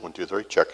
1, 2, 3, check.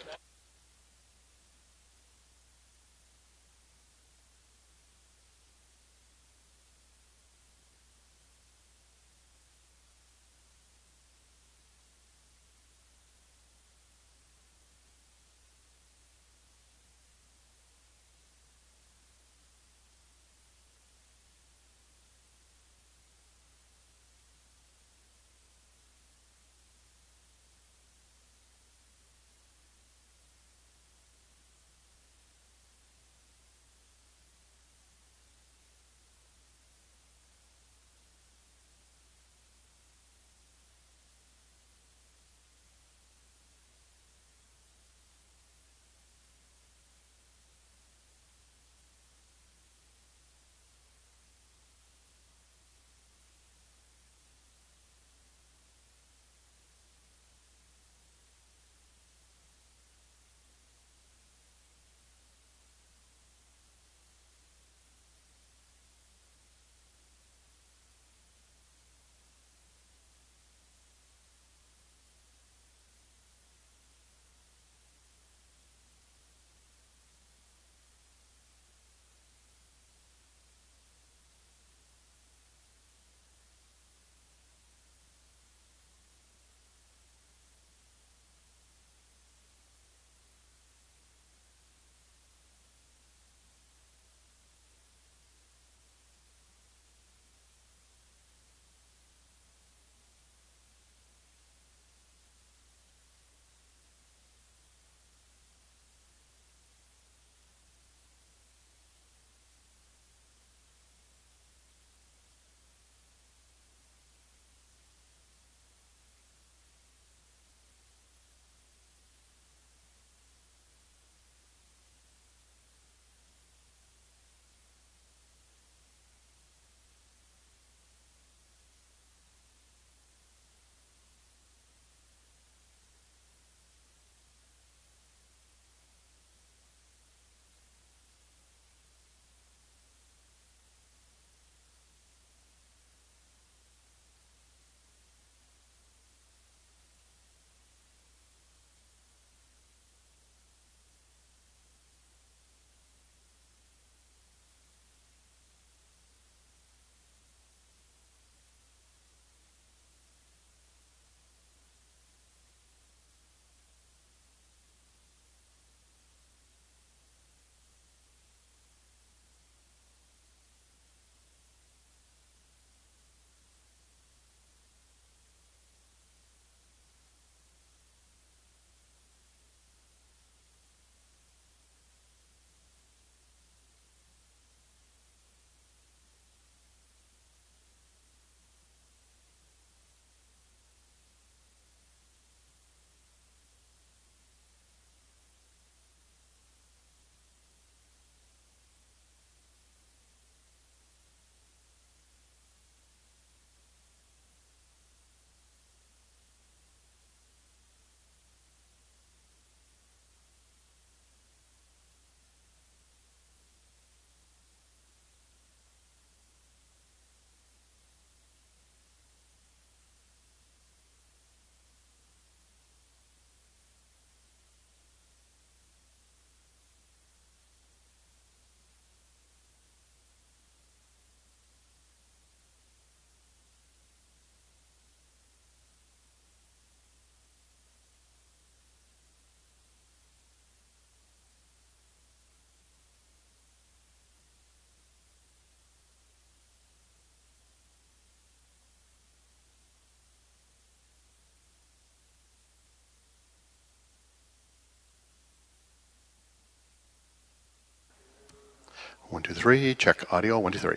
One, two, three, check audio, 1, 2, 3.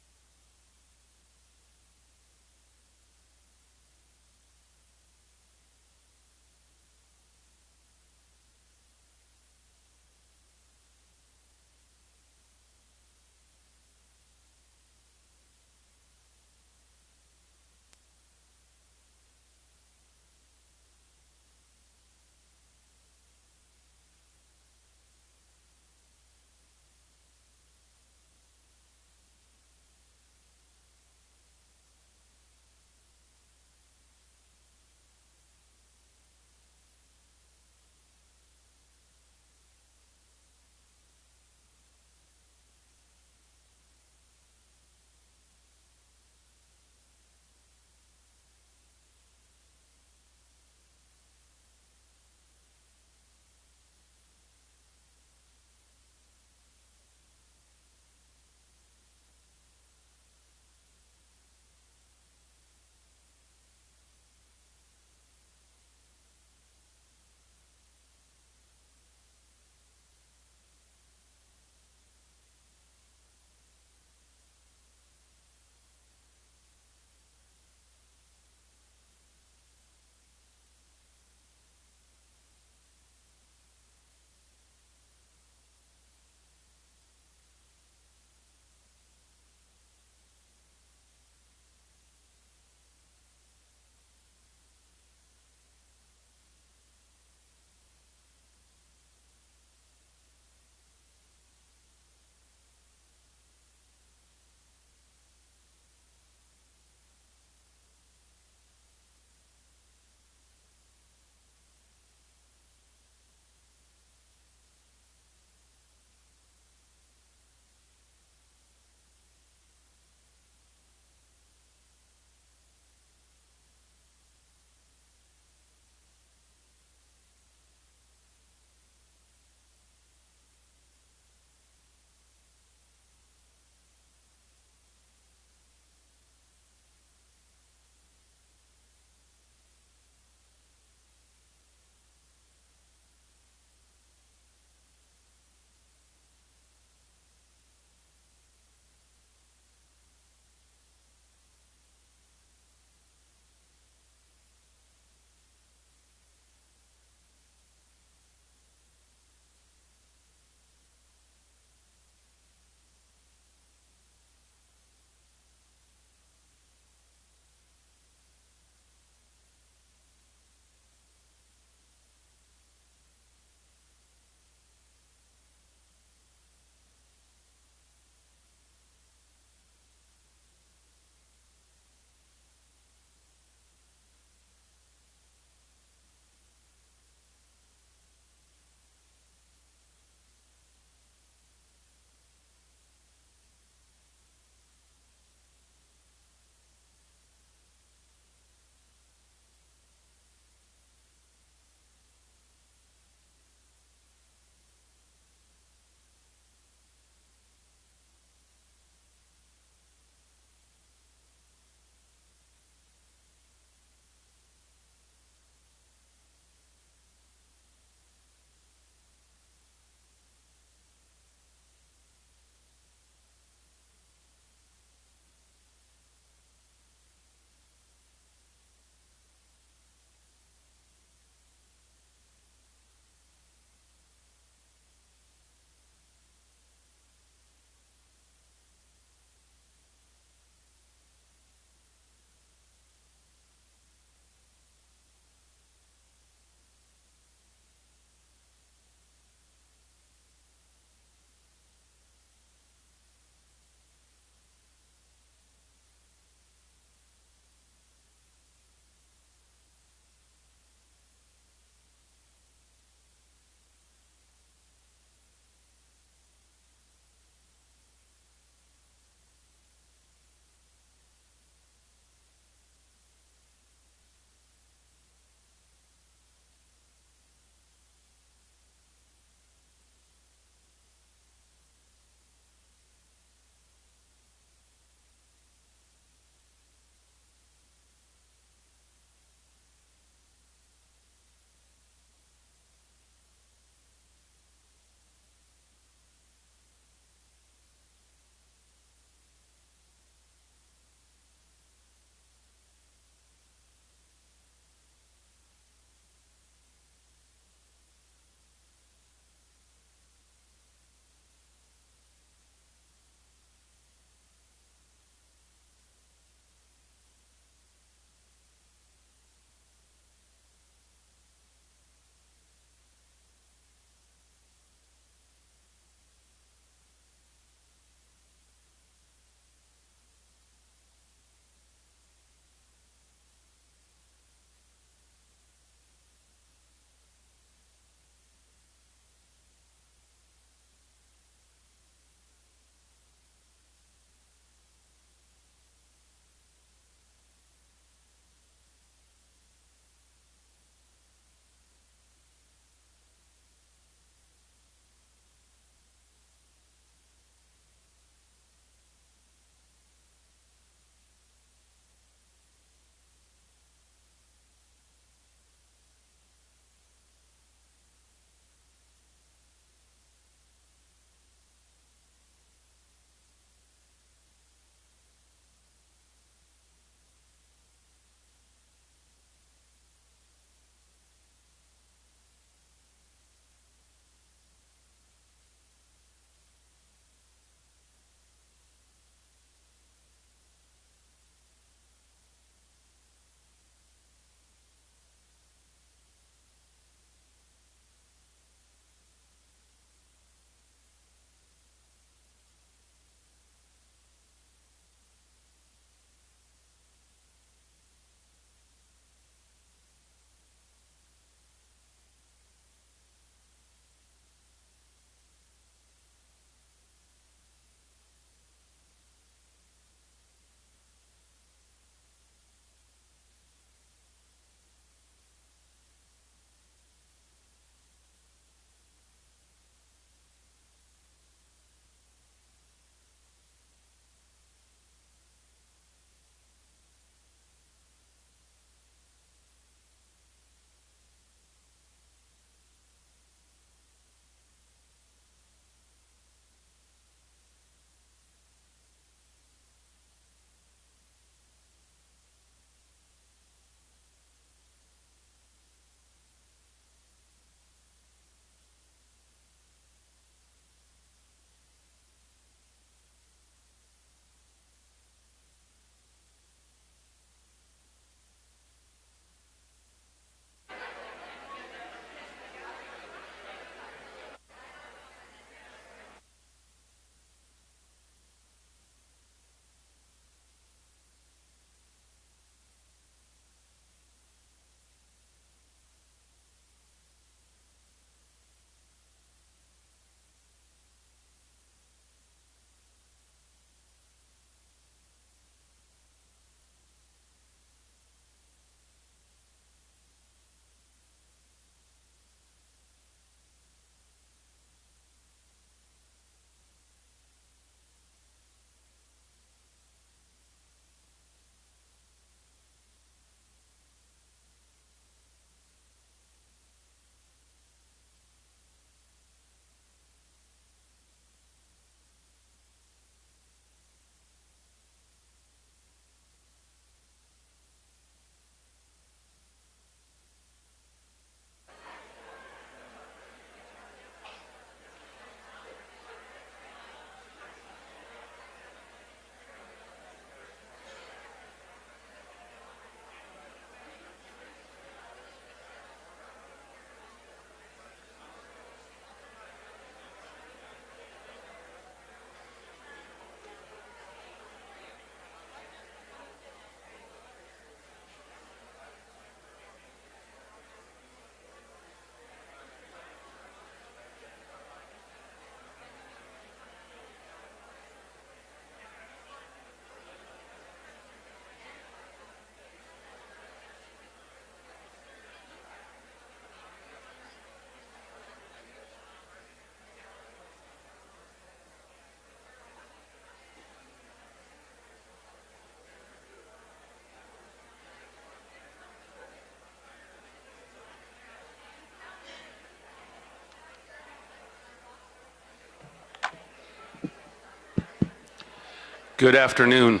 Good afternoon.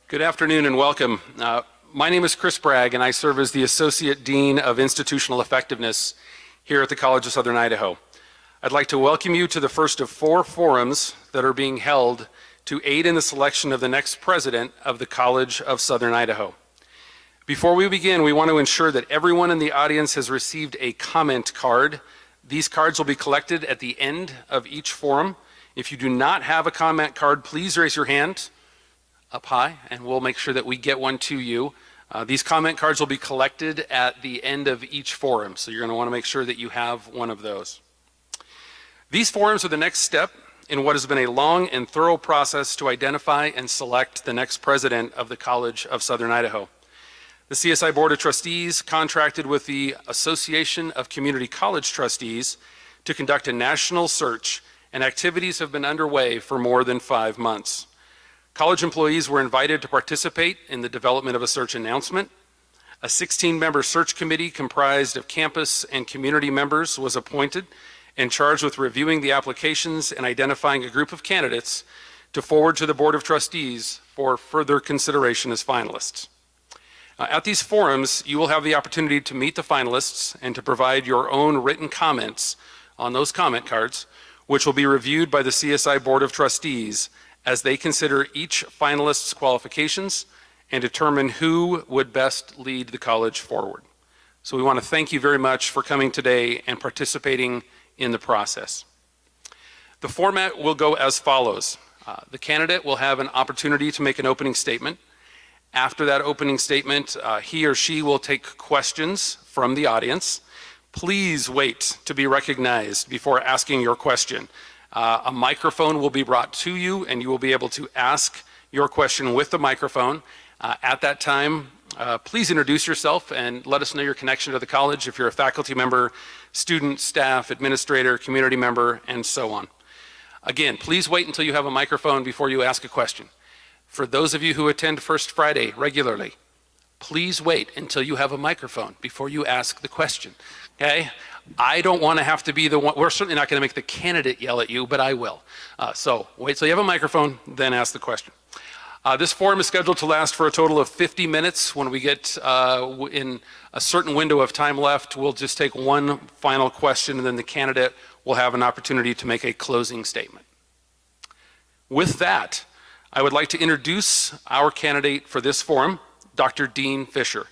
Good afternoon and welcome. My name is Chris Bragg and I serve as the Associate Dean of Institutional Effectiveness here at the College of Southern Idaho. I'd like to welcome you to the first of 4 forums that are being held to aid in the selection of the next president of the College of Southern Idaho. Before we begin, we want to ensure that everyone in the audience has received a comment card. These cards will be collected at the end of each forum. If you do not have a comment card, please raise your hand up high and we'll make sure that we get one to you. These comment cards will be collected at the end of each forum, so you're going to want to make sure that you have one of those. These forums are the next step in what has been a long and thorough process to identify and select the next president of the College of Southern Idaho. The CSI Board of Trustees contracted with the Association of Community College Trustees to conduct a national search, and activities have been underway for more than 5 months. College employees were invited to participate in the development of a search announcement. A 16-member search committee comprised of campus and community members was appointed and charged with reviewing the applications and identifying a group of candidates to forward to the Board of Trustees for further consideration as finalists. At these forums, you will have the opportunity to meet the finalists and to provide your own written comments on those comment cards, which will be reviewed by the CSI Board of Trustees as they consider each finalist's qualifications and determine who would best lead the college forward. So we want to thank you very much for coming today and participating in the process. The format will go as follows. The candidate will have an opportunity to make an opening statement. After that opening statement, he or she will take questions from the audience. Please wait to be recognized before asking your question. A microphone will be brought to you and you will be able to ask your question with the microphone. At that time, please introduce yourself and let us know your connection to the college if you're a faculty member, student, staff, administrator, community member, and so on. Again, please wait until you have a microphone before you ask a question. For those of you who attend First Friday regularly, please wait until you have a microphone before you ask the question, okay? I don't want to have to be the one. We're certainly not going to make the candidate yell at you, but I will. So wait till you have a microphone, then ask the question. This forum is scheduled to last for a total of 50 minutes. When we get in a certain window of time left, we'll just take one final question and then the candidate will have an opportunity to make a closing statement. With that, I would like to introduce our candidate for this forum, Dr. Dean Fisher.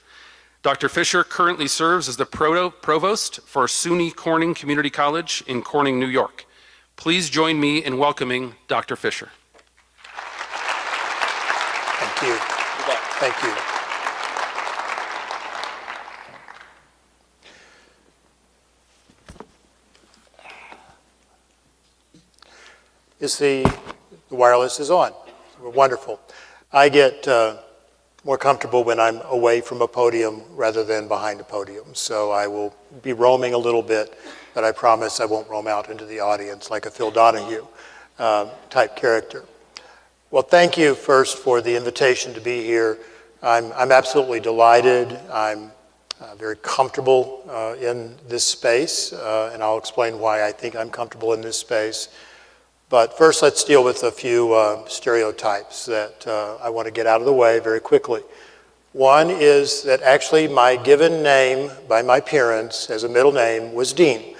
Dr. Fisher currently serves as the Provost for Suny Corning Community College in Corning, New York. Please join me in welcoming Dr. Fisher. Thank you. Thank you. The wireless is on. Wonderful. I get more comfortable when I'm away from a podium rather than behind a podium. So I will be roaming a little bit, but I promise I won't roam out into the audience like a Phil Donahue type character. Well, thank you first for the invitation to be here. I'm absolutely delighted. I'm very comfortable in this space, and I'll explain why I think I'm comfortable in this space. But first, let's deal with a few stereotypes that I want to get out of the way very quickly. One is that actually my given name by my parents as a middle name was Dean.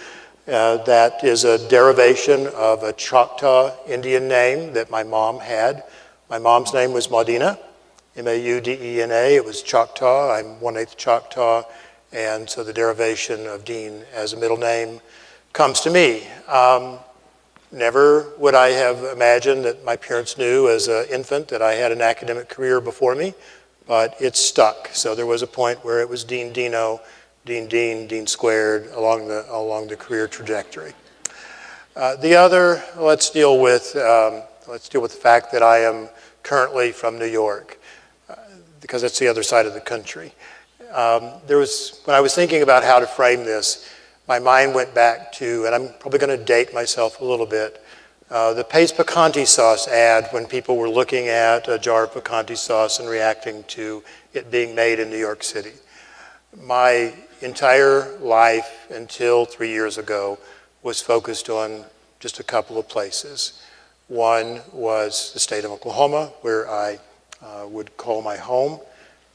That is a derivation of a Choctaw Indian name that my mom had. My mom's name was Maudina, M-A-U-D-E-N-A. It was Choctaw. I'm 1/8 Choctaw, and so the derivation of Dean as a middle name comes to me. Never would I have imagined that my parents knew as an infant that I had an academic career before me, but it stuck. So there was a point where it was Dean Dino, Dean Dean, Dean squared along the career trajectory. The other, let's deal with the fact that I am currently from New York, because that's the other side of the country. When I was thinking about how to frame this, my mind went back to, and I'm probably going to date myself a little bit, the Pace Picante sauce ad when people were looking at a jar of picante sauce and reacting to it being made in New York City. My entire life until 3 years ago was focused on just a couple of places. One was the state of Oklahoma, where I would call my home,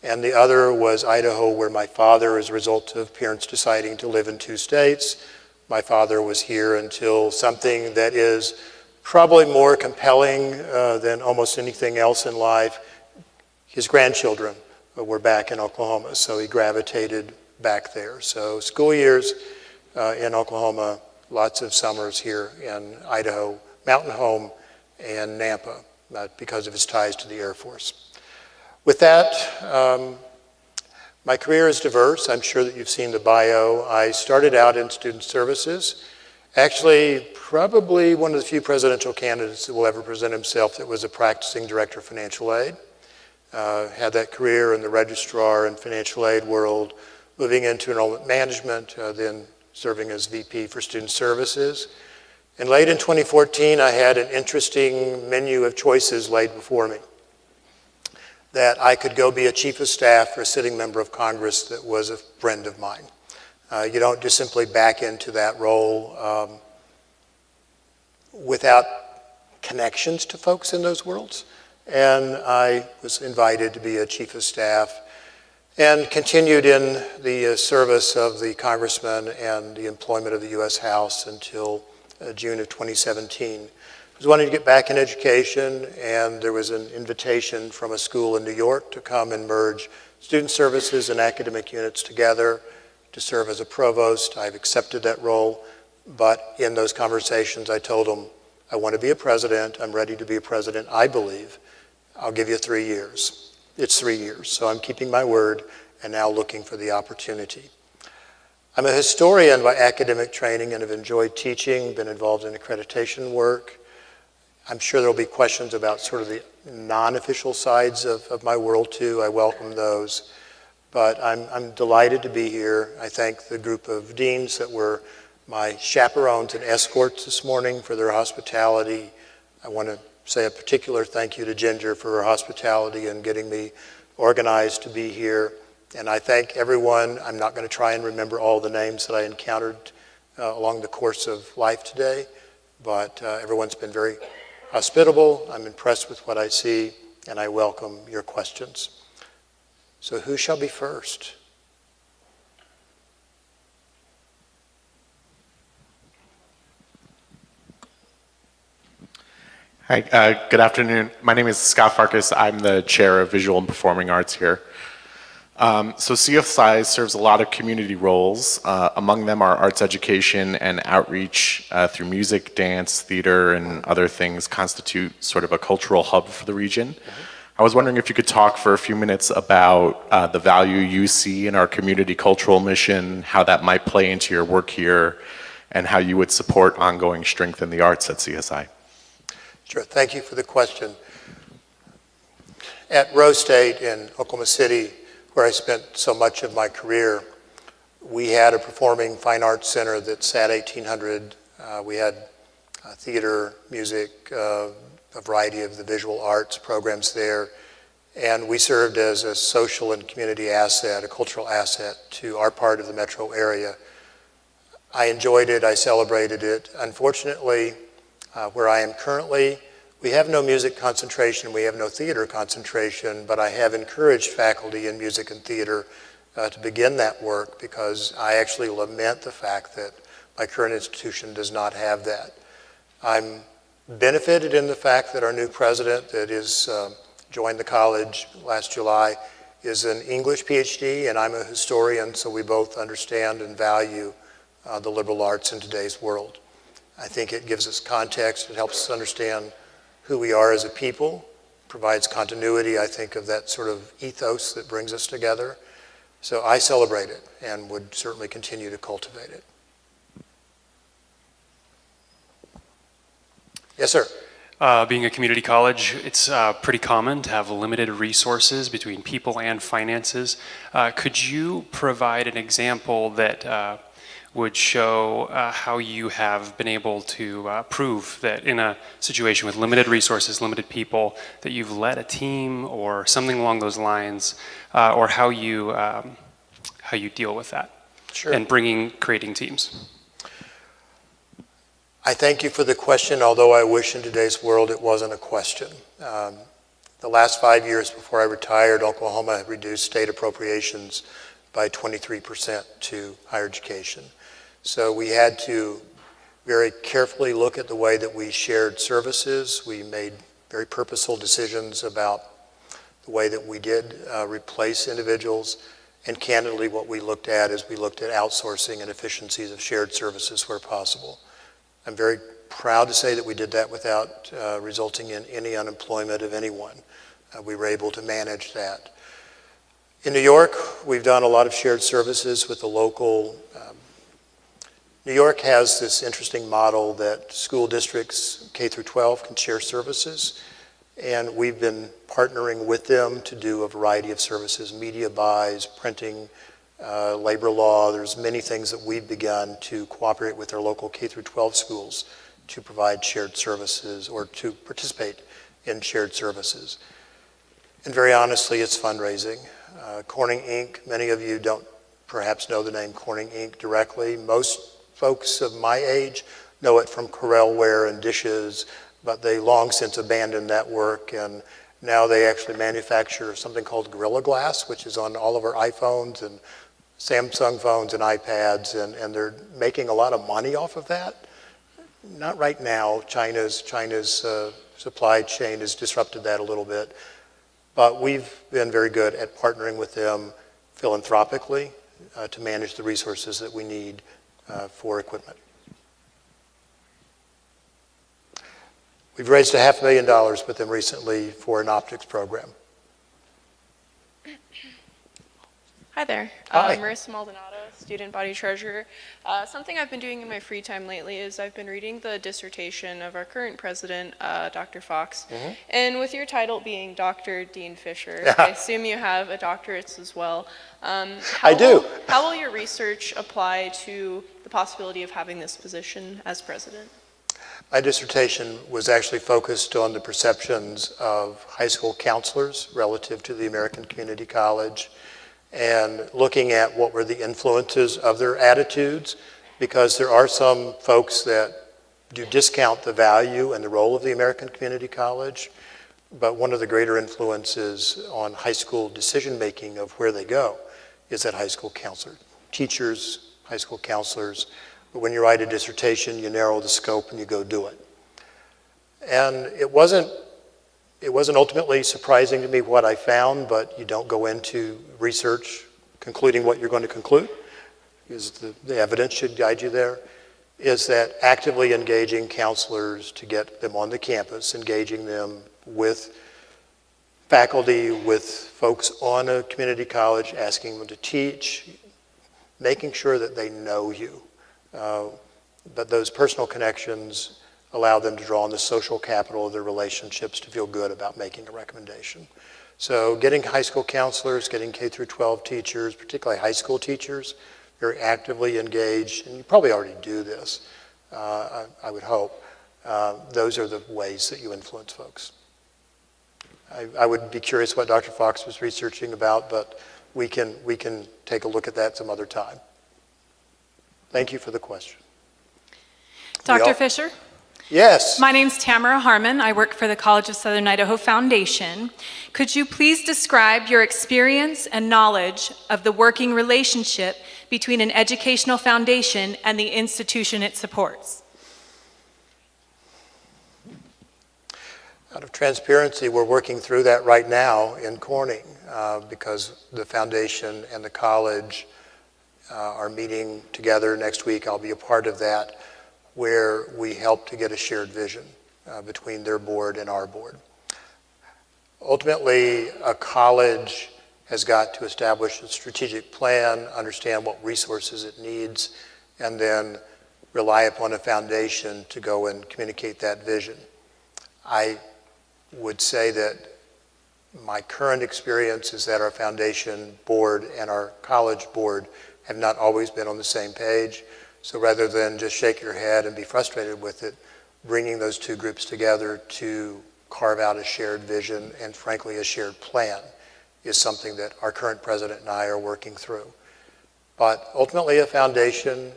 and the other was Idaho, where my father, as a result of parents deciding to live in 2 states, my father was here until something that is probably more compelling than almost anything else in life. His grandchildren were back in Oklahoma, so he gravitated back there. So school years in Oklahoma, lots of summers here in Idaho, Mountain Home, and Nampa, because of his ties to the Air Force. With that, my career is diverse. I'm sure that you've seen the bio. I started out in student services. Actually, probably one of the few presidential candidates that will ever present himself that was a practicing director of financial aid. Had that career in the registrar and financial aid world, moving into enrollment management, then serving as VP for student services. And late in 2014, I had an interesting menu of choices laid before me. That I could go be a chief of staff for a sitting member of Congress that was a friend of mine. You don't just simply back into that role without connections to folks in those worlds. And I was invited to be a chief of staff and continued in the service of the congressman and the employment of the U.S. House until June of 2017. I was wanting to get back in education, and there was an invitation from a school in New York to come and merge student services and academic units together to serve as a provost. I've accepted that role, but in those conversations I told them, I want to be a president, I'm ready to be a president, I believe. I'll give you 3 years. It's 3 years, so I'm keeping my word and now looking for the opportunity. I'm a historian by academic training and have enjoyed teaching, been involved in accreditation work. I'm sure there'll be questions about sort of the non-official sides of my world too. I welcome those. But I'm delighted to be here. I thank the group of deans that were my chaperones and escorts this morning for their hospitality. I want to say a particular thank you to Ginger for her hospitality and getting me organized to be here. And I thank everyone. I'm not going to try and remember all the names that I encountered along the course of life today, but everyone's been very hospitable. I'm impressed with what I see, and I welcome your questions. So who shall be first? Hi, good afternoon. My name is Scott Farkas. I'm the chair of Visual and Performing Arts here. So CSI serves a lot of community roles. Among them are arts education and outreach through music, dance, theater, and other things constitute sort of a cultural hub for the region. I was wondering if you could talk for a few minutes about the value you see in our community cultural mission, how that might play into your work here, and how you would support ongoing strength in the arts at CSI. Sure, thank you for the question. At Rose State in Oklahoma City, where I spent so much of my career, we had a performing fine arts center that sat 1,800. We had theater, music, a variety of the visual arts programs there, and we served as a social and community asset, a cultural asset to our part of the metro area. I enjoyed it, I celebrated it. Unfortunately, where I am currently, we have no music concentration, we have no theater concentration, but I have encouraged faculty in music and theater to begin that work because I actually lament the fact that my current institution does not have that. I'm benefited in the fact that our new president that is joined the college last July is an English PhD and I'm a historian, so we both understand and value the liberal arts in today's world. I think it gives us context, it helps us understand who we are as a people, provides continuity, I think, of that sort of ethos that brings us together. So I celebrate it and would certainly continue to cultivate it. Yes, sir. Being a community college, it's pretty common to have limited resources between people and finances. Could you provide an example that would show how you have been able to prove that in a situation with limited resources, limited people, that you've led a team or something along those lines, or how you deal with that. Sure. And creating teams. I thank you for the question, although I wish in today's world it wasn't a question. The last 5 years before I retired, Oklahoma had reduced state appropriations by 23% to higher education. So we had to very carefully look at the way that we shared services. We made very purposeful decisions about the way that we did replace individuals. And candidly, what we looked at is we looked at outsourcing and efficiencies of shared services where possible. I'm very proud to say that we did that without resulting in any unemployment of anyone. We were able to manage that. In New York, we've done a lot of shared services with the local. New York has this interesting model that school districts K through 12 can share services, and we've been partnering with them to do a variety of services, media buys, printing, labor law. There's many things that we've begun to cooperate with our local K through 12 schools to provide shared services or to participate in shared services. And very honestly, it's fundraising. Corning Inc., many of you don't perhaps know the name Corning Inc. directly. Most folks of my age know it from Corelware and dishes, but they long since abandoned that work, and now they actually manufacture something called Gorilla Glass, which is on all of our iPhones and Samsung phones and iPads, and they're making a lot of money off of that. Not right now. China's supply chain has disrupted that a little bit. But we've been very good at partnering with them philanthropically to manage the resources that we need for equipment. We've raised $500,000 with them recently for an optics program. Hi there. Hi. Marissa Maldonado, student body treasurer. Something I've been doing in my free time lately is I've been reading the dissertation of our current president, Dr. Fox. Mm-hmm. And with your title being Dr. Dean Fisher, I assume you have a doctorate as well. I do. How will your research apply to the possibility of having this position as president? My dissertation was actually focused on the perceptions of high school counselors relative to the American Community College, and looking at what were the influences of their attitudes, because there are some folks that do discount the value and the role of the American Community College, but one of the greater influences on high school decision-making of where they go is that high school counselor. Teachers, high school counselors, but when you write a dissertation, you narrow the scope and you go do it. And it wasn't ultimately surprising to me what I found, but you don't go into research concluding what you're going to conclude, because the evidence should guide you there, is that actively engaging counselors to get them on the campus, engaging them with faculty, with folks on a community college, asking them to teach, making sure that they know you. But those personal connections allow them to draw on the social capital of their relationships to feel good about making a recommendation. So getting high school counselors, getting K through 12 teachers, particularly high school teachers, very actively engaged, and you probably already do this, I would hope. Those are the ways that you influence folks. I would be curious what Dr. Fox was researching about, but we can take a look at that some other time. Thank you for the question. Dr. Fisher? Yes. My name's Tamara Harmon. I work for the College of Southern Idaho Foundation. Could you please describe your experience and knowledge of the working relationship between an educational foundation and the institution it supports? Out of transparency, we're working through that right now in Corning because the foundation and the college are meeting together next week. I'll be a part of that, where we help to get a shared vision between their board and our board. Ultimately, a college has got to establish a strategic plan, understand what resources it needs, and then rely upon a foundation to go and communicate that vision. I would say that my current experience is that our foundation board and our college board have not always been on the same page. So rather than just shake your head and be frustrated with it, bringing those two groups together to carve out a shared vision and frankly a shared plan is something that our current president and I are working through. But ultimately a foundation,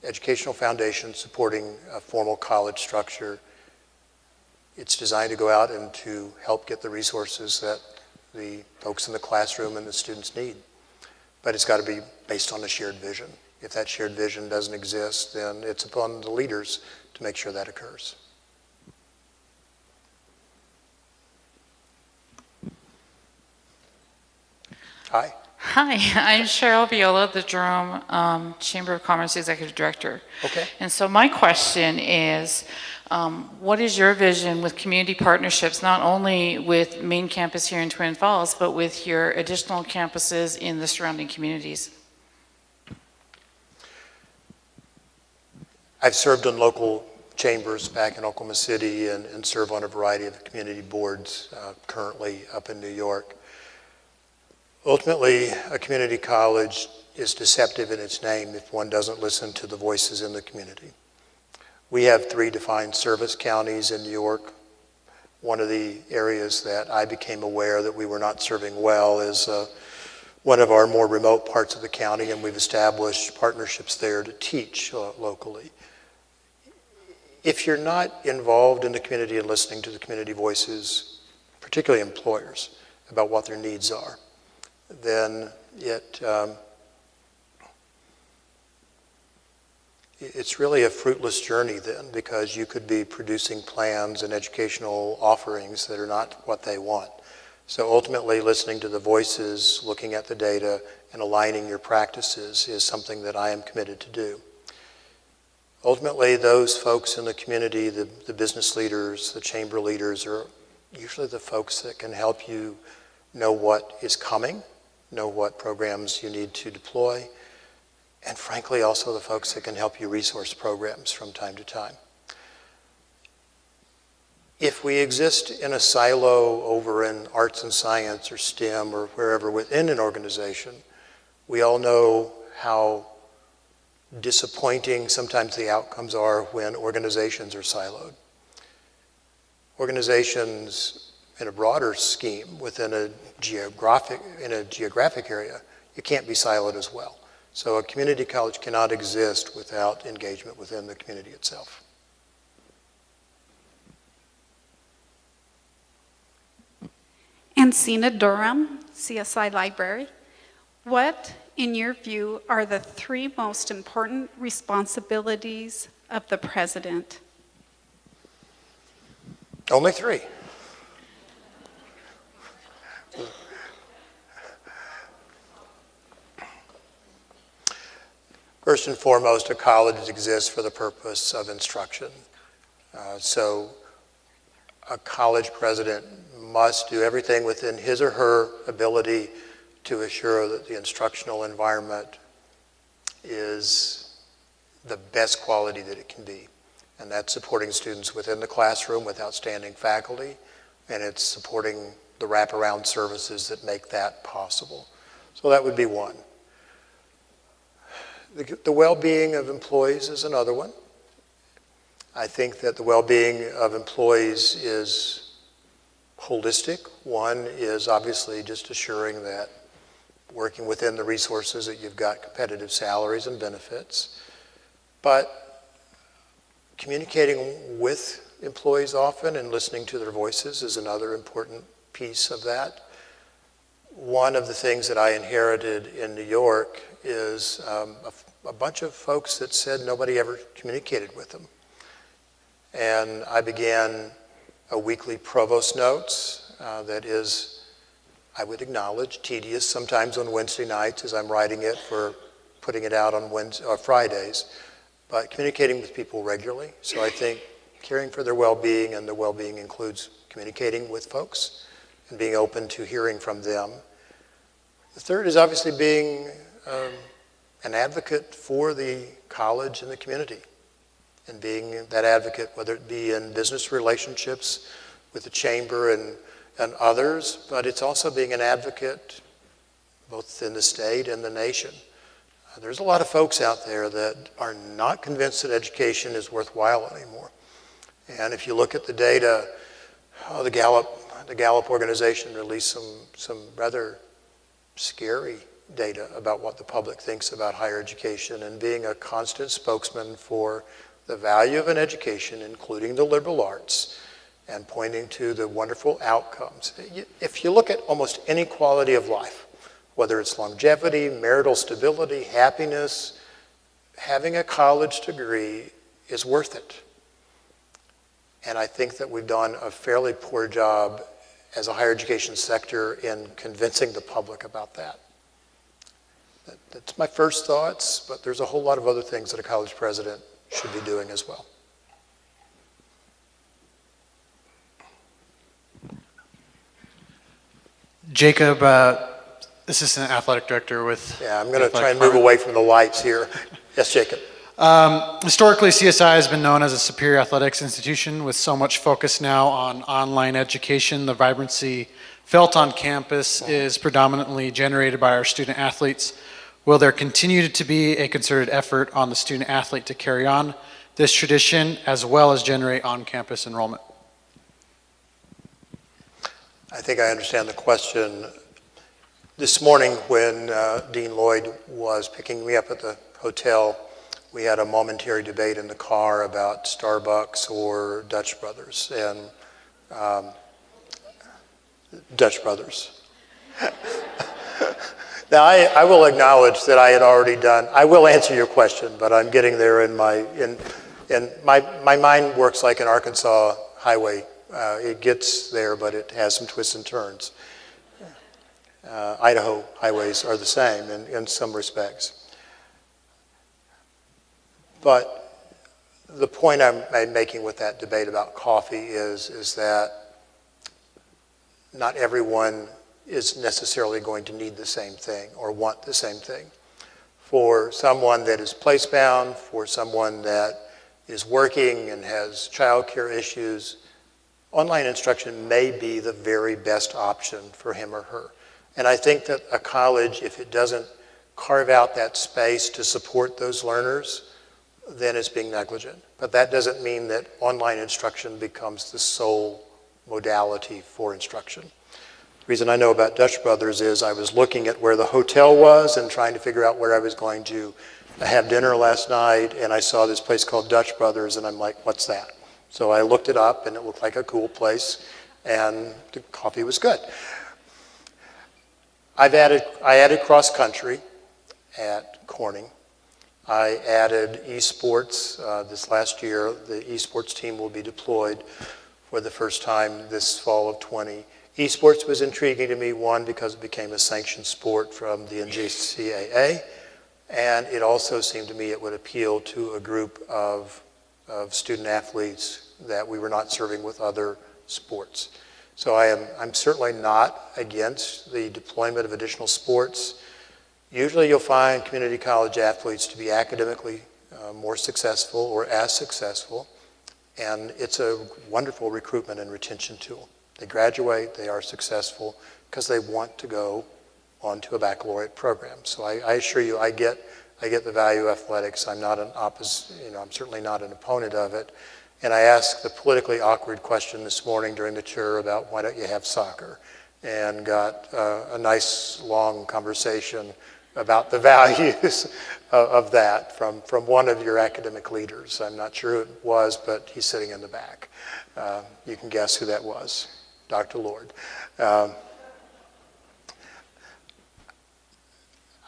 educational foundation supporting a formal college structure, it's designed to go out and to help get the resources that the folks in the classroom and the students need. But it's got to be based on a shared vision. If that shared vision doesn't exist, then it's upon the leaders to make sure that occurs. Hi. Hi, I'm Cheryl Viola, the Jerome Chamber of Commerce Executive Director. Okay. And so my question is, what is your vision with community partnerships, not only with main campus here in Twin Falls, but with your additional campuses in the surrounding communities? I've served on local chambers back in Oklahoma City and serve on a variety of community boards currently up in New York. Ultimately, a community college is deceptive in its name if one doesn't listen to the voices in the community. We have 3 defined service counties in New York. One of the areas that I became aware that we were not serving well is one of our more remote parts of the county, and we've established partnerships there to teach locally. If you're not involved in the community and listening to the community voices, particularly employers, about what their needs are, then it's really a fruitless journey then, because you could be producing plans and educational offerings that are not what they want. So ultimately, listening to the voices, looking at the data, and aligning your practices is something that I am committed to do. Ultimately, those folks in the community, the business leaders, the chamber leaders, are usually the folks that can help you know what is coming, know what programs you need to deploy, and frankly also the folks that can help you resource programs from time to time. If we exist in a silo over in arts and science or STEM or wherever within an organization, we all know how disappointing sometimes the outcomes are when organizations are siloed. Organizations in a broader scheme within a geographic area, you can't be siloed as well. So a community college cannot exist without engagement within the community itself. Ancina Durham, CSI Library. What, in your view, are the 3 most important responsibilities of the president? Only 3. First and foremost, a college exists for the purpose of instruction. So a college president must do everything within his or her ability to assure that the instructional environment is the best quality that it can be. And that's supporting students within the classroom with outstanding faculty, and it's supporting the wraparound services that make that possible. So that would be one. The well-being of employees is another one. I think that the well-being of employees is holistic. One is obviously just assuring that working within the resources that you've got competitive salaries and benefits. But communicating with employees often and listening to their voices is another important piece of that. One of the things that I inherited in New York is a bunch of folks that said nobody ever communicated with them. And I began a weekly Provost notes that is, I would acknowledge, tedious sometimes on Wednesday nights as I'm writing it for putting it out on Fridays, but communicating with people regularly. So I think caring for their well-being, and their well-being includes communicating with folks and being open to hearing from them. The third is obviously being an advocate for the college and the community, and being that advocate, whether it be in business relationships with the chamber and others, but it's also being an advocate both in the state and the nation. There's a lot of folks out there that are not convinced that education is worthwhile anymore. And if you look at the data, the Gallup organization released some rather scary data about what the public thinks about higher education, and being a constant spokesman for the value of an education, including the liberal arts, and pointing to the wonderful outcomes. If you look at almost any quality of life, whether it's longevity, marital stability, happiness, having a college degree is worth it. And I think that we've done a fairly poor job as a higher education sector in convincing the public about that. That's my first thoughts, but there's a whole lot of other things that a college president should be doing as well. Jacob, Assistant Athletic Director with... Yeah, I'm going to try and move away from the lights here. Yes, Jacob. Historically, CSI has been known as a superior athletics institution with so much focus now on online education. The vibrancy felt on campus is predominantly generated by our student athletes. Will there continue to be a concerted effort on the student athlete to carry on this tradition as well as generate on-campus enrollment? I think I understand the question. This morning when Dean Lloyd was picking me up at the hotel, we had a momentary debate in the car about Starbucks or Dutch Brothers, and Dutch Brothers. Now, I will acknowledge that I had already done, I will answer your question, but I'm getting there in my mind works like an Arkansas highway. It gets there, but it has some twists and turns. Idaho highways are the same in some respects. But the point I'm making with that debate about coffee is that not everyone is necessarily going to need the same thing or want the same thing. For someone that is place-bound, for someone that is working and has childcare issues, online instruction may be the very best option for him or her. And I think that a college, if it doesn't carve out that space to support those learners, then it's being negligent. But that doesn't mean that online instruction becomes the sole modality for instruction. The reason I know about Dutch Brothers is I was looking at where the hotel was and trying to figure out where I was going to have dinner last night, and I saw this place called Dutch Brothers, and I'm like, what's that? So I looked it up, and it looked like a cool place, and the coffee was good. I added cross-country at Corning. I added esports this last year. The esports team will be deployed for the first time this fall of 20. Esports was intriguing to me, one, because it became a sanctioned sport from the NJCAA, and it also seemed to me it would appeal to a group of student athletes that we were not serving with other sports. So I'm certainly not against the deployment of additional sports. Usually you'll find community college athletes to be academically more successful or as successful, and it's a wonderful recruitment and retention tool. They graduate, they are successful because they want to go on to a baccalaureate program. So I assure you, I get the value of athletics. I'm not I'm certainly not an opponent of it. And I asked the politically awkward question this morning during the tour about why don't you have soccer, and got a nice long conversation about the values of that from one of your academic leaders. I'm not sure who it was, but he's sitting in the back. You can guess who that was, Dr. Lord.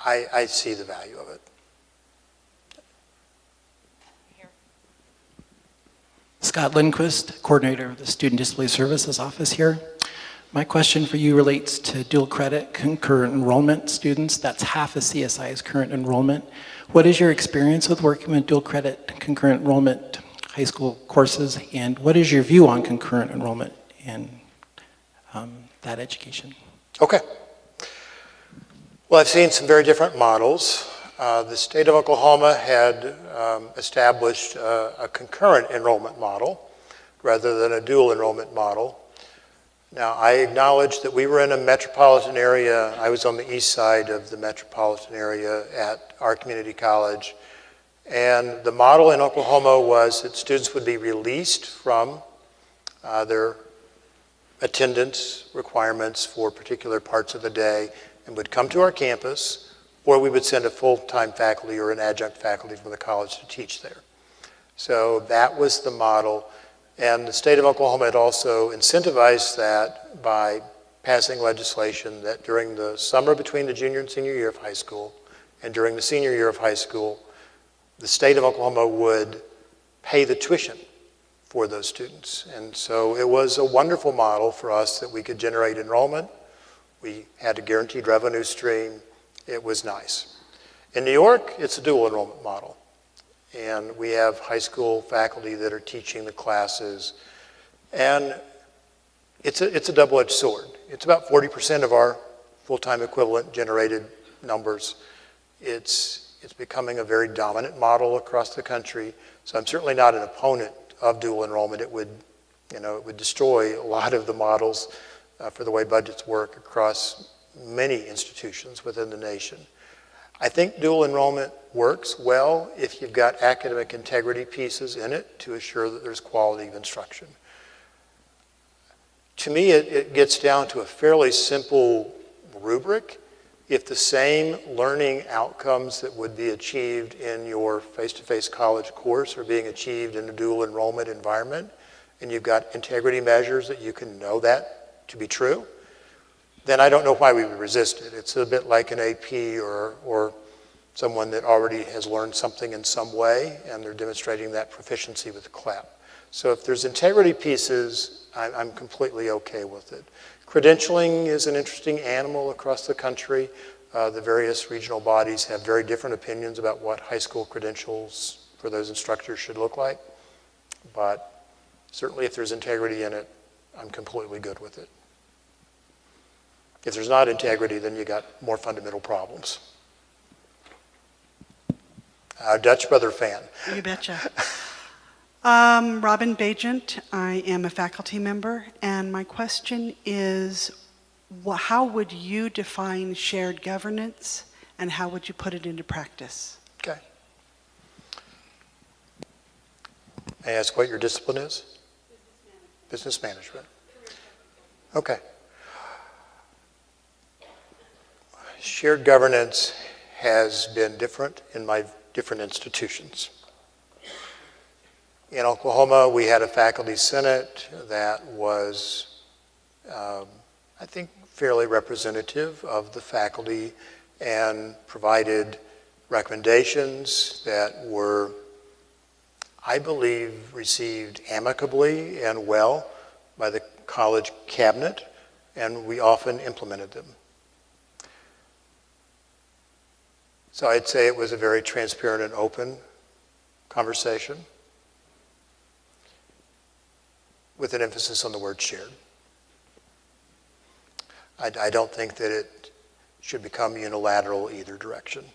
I see the value of it. Scott Lindquist, coordinator of the Student Disability Services Office here. My question for you relates to dual credit concurrent enrollment students. That's half of CSI's current enrollment. What is your experience with working with dual credit concurrent enrollment high school courses, and what is your view on concurrent enrollment in that education? Okay. Well, I've seen some very different models. The state of Oklahoma had established a concurrent enrollment model rather than a dual enrollment model. Now, I acknowledge that we were in a metropolitan area. I was on the east side of the metropolitan area at our community college. And the model in Oklahoma was that students would be released from their attendance requirements for particular parts of the day and would come to our campus, or we would send a full-time faculty or an adjunct faculty from the college to teach there. So that was the model. And the state of Oklahoma had also incentivized that by passing legislation that during the summer between the junior and senior year of high school and during the senior year of high school, the state of Oklahoma would pay the tuition for those students. And so it was a wonderful model for us that we could generate enrollment. We had a guaranteed revenue stream. It was nice. In New York, it's a dual enrollment model. And we have high school faculty that are teaching the classes. And it's a double-edged sword. It's about 40% of our full-time equivalent generated numbers. It's becoming a very dominant model across the country. So I'm certainly not an opponent of dual enrollment. It would destroy a lot of the models for the way budgets work across many institutions within the nation. I think dual enrollment works well if you've got academic integrity pieces in it to assure that there's quality of instruction. To me, it gets down to a fairly simple rubric. If the same learning outcomes that would be achieved in your face-to-face college course are being achieved in a dual enrollment environment, and you've got integrity measures that you can know that to be true, then I don't know why we would resist it. It's a bit like an AP or someone that already has learned something in some way, and they're demonstrating that proficiency with the CLAP. So if there's integrity pieces, I'm completely okay with it. Credentialing is an interesting animal across the country. The various regional bodies have very different opinions about what high school credentials for those instructors should look like. But certainly if there's integrity in it, I'm completely good with it. If there's not integrity, then you got more fundamental problems. Dutch Brother fan. You betcha. Robin Bajent, I am a faculty member, and my question is, how would you define shared governance, and how would you put it into practice? Okay. May I ask what your discipline is? Business management. Okay. Shared governance has been different in my different institutions. In Oklahoma, we had a faculty senate that was, I think, fairly representative of the faculty and provided recommendations that were, I believe, received amicably and well by the college cabinet, and we often implemented them. So I'd say it was a very transparent and open conversation with an emphasis on the word shared. I don't think that it should become unilateral either direction.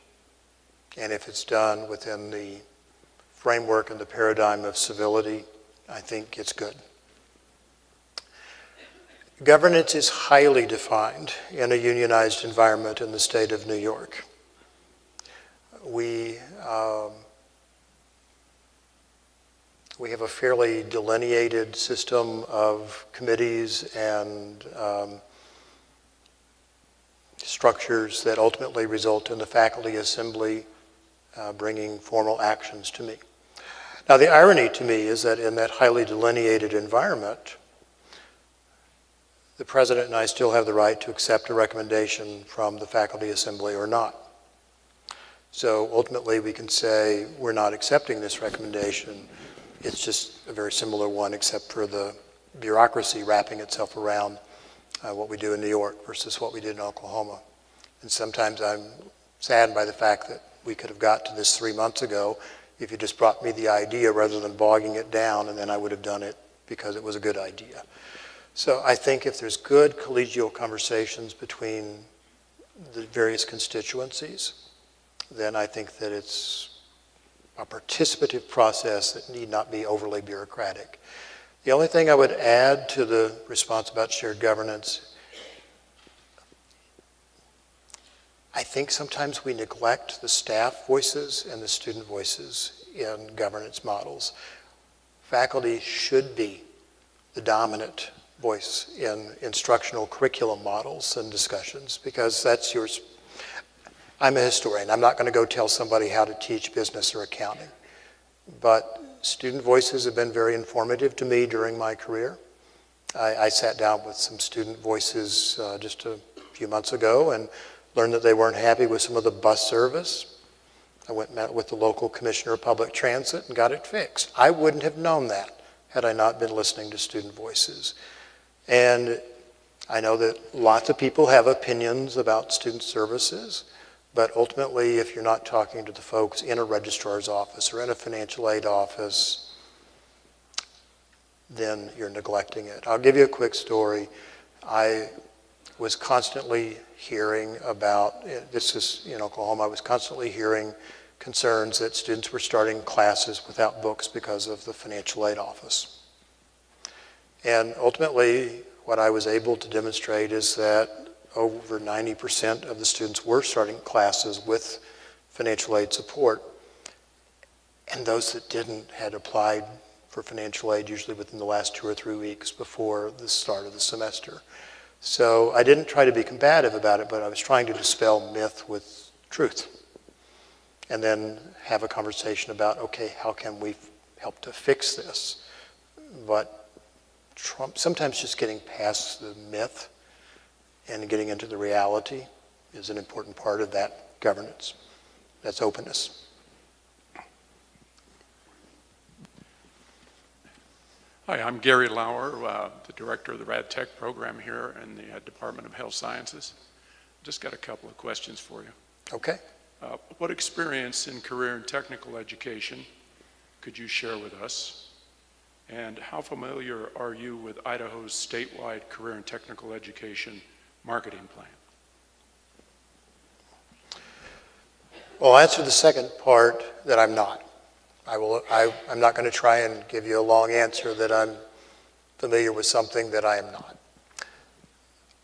And if it's done within the framework and the paradigm of civility, I think it's good. Governance is highly defined in a unionized environment in the state of New York. We have a fairly delineated system of committees and structures that ultimately result in the faculty assembly bringing formal actions to me. Now, the irony to me is that in that highly delineated environment, the president and I still have the right to accept a recommendation from the faculty assembly or not. So ultimately, we can say we're not accepting this recommendation. It's just a very similar one, except for the bureaucracy wrapping itself around what we do in New York versus what we did in Oklahoma. And sometimes I'm saddened by the fact that we could have got to this 3 months ago if you just brought me the idea rather than bogging it down, and then I would have done it because it was a good idea. So I think if there's good collegial conversations between the various constituencies, then I think that it's a participative process that need not be overly bureaucratic. The only thing I would add to the response about shared governance, I think sometimes we neglect the staff voices and the student voices in governance models. Faculty should be the dominant voice in instructional curriculum models and discussions, because that's yours. I'm a historian. I'm not going to go tell somebody how to teach business or accounting. But student voices have been very informative to me during my career. I sat down with some student voices just a few months ago and learned that they weren't happy with some of the bus service. I went and met with the local commissioner of public transit and got it fixed. I wouldn't have known that had I not been listening to student voices. And I know that lots of people have opinions about student services, but ultimately, if you're not talking to the folks in a registrar's office or in a financial aid office, then you're neglecting it. I'll give you a quick story. I was constantly hearing about, this is in Oklahoma, I was constantly hearing concerns that students were starting classes without books because of the financial aid office. And ultimately, what I was able to demonstrate is that over 90% of the students were starting classes with financial aid support. And those that didn't had applied for financial aid usually within the last 2 or 3 weeks before the start of the semester. So I didn't try to be combative about it, but I was trying to dispel myth with truth. And then have a conversation about, okay, how can we help to fix this? But sometimes just getting past the myth and getting into the reality is an important part of that governance. That's openness. Hi, I'm Gary Lauer, the director of the Rad Tech program here in the Department of Health Sciences. Just got a couple of questions for you. Okay. What experience in career and technical education could you share with us? And how familiar are you with Idaho's statewide career and technical education marketing plan? Well, I'll answer the second part that I'm not. I'm not going to try and give you a long answer that I'm familiar with something that I am not.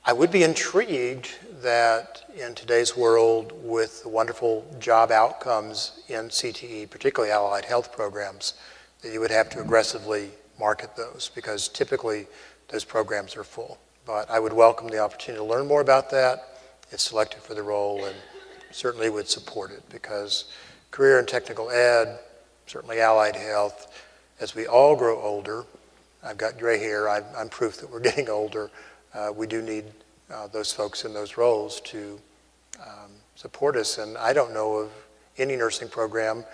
I would be intrigued that in today's world, with the wonderful job outcomes in CTE, particularly allied health programs, that you would have to aggressively market those, because typically those programs are full. But I would welcome the opportunity to learn more about that if selected for the role, and certainly would support it, because career and technical ed, certainly allied health, as we all grow older, I've got gray hair, I'm proof that we're getting older, we do need those folks in those roles to support us. And I don't know of any nursing program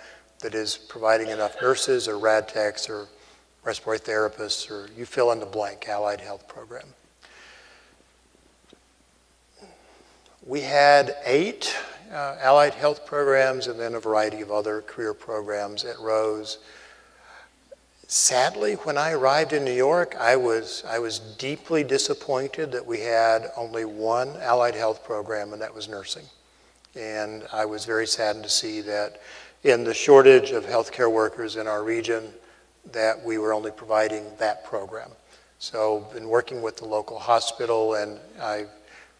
that is providing enough nurses or rad techs or respiratory therapists, or you fill in the blank, allied health program. We had 8 allied health programs and then a variety of other career programs at Rose. Sadly, when I arrived in New York, I was deeply disappointed that we had only one allied health program, and that was nursing. And I was very saddened to see that in the shortage of healthcare workers in our region, that we were only providing that program. So I've been working with the local hospital, and I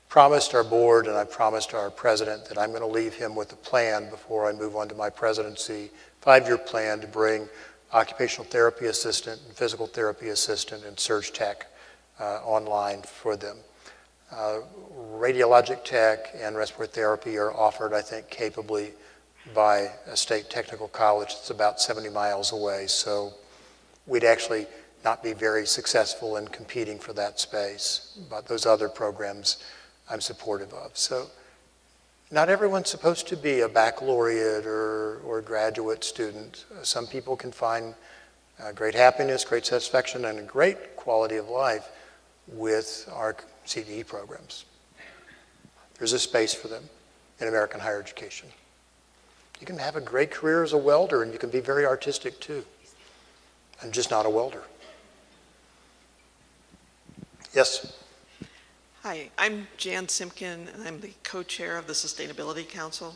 promised our board and I promised our president that I'm going to leave him with a plan before I move on to my presidency, 5-year plan to bring occupational therapy assistant and physical therapy assistant and surge tech online for them. Radiologic tech and respiratory therapy are offered, I think, capably by a state technical college that's about 70 miles away. So we'd actually not be very successful in competing for that space. But those other programs I'm supportive of. So not everyone's supposed to be a baccalaureate or graduate student. Some people can find great happiness, great satisfaction, and a great quality of life with our CTE programs. There's a space for them in American higher education. You can have a great career as a welder, and you can be very artistic too. I'm just not a welder. Yes? Hi, I'm Jan Simkin, and I'm the co-chair of the Sustainability Council.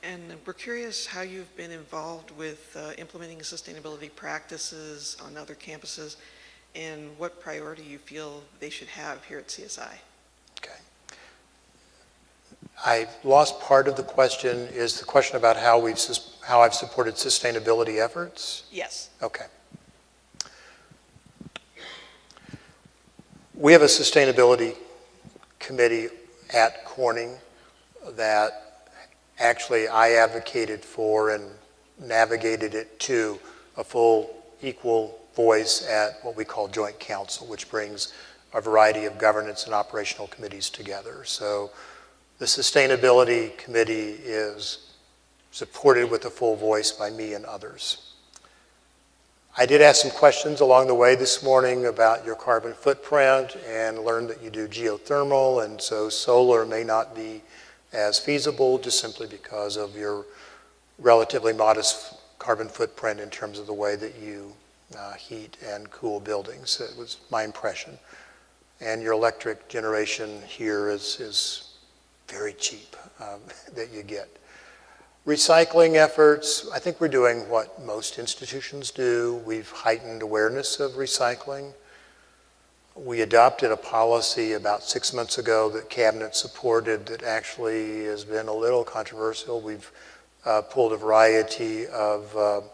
And we're curious how you've been involved with implementing sustainability practices on other campuses and what priority you feel they should have here at CSI. Okay. I lost part of the question. Is the question about how I've supported sustainability efforts? Yes. Okay. We have a sustainability committee at Corning that actually I advocated for and navigated it to a full equal voice at what we call joint council, which brings a variety of governance and operational committees together. So the sustainability committee is supported with a full voice by me and others. I did ask some questions along the way this morning about your carbon footprint and learned that you do geothermal, and so solar may not be as feasible just simply because of your relatively modest carbon footprint in terms of the way that you heat and cool buildings. It was my impression. And your electric generation here is very cheap that you get. Recycling efforts, I think we're doing what most institutions do. We've heightened awareness of recycling. We adopted a policy about 6 months ago that Cabinet supported that actually has been a little controversial. We've pulled a variety of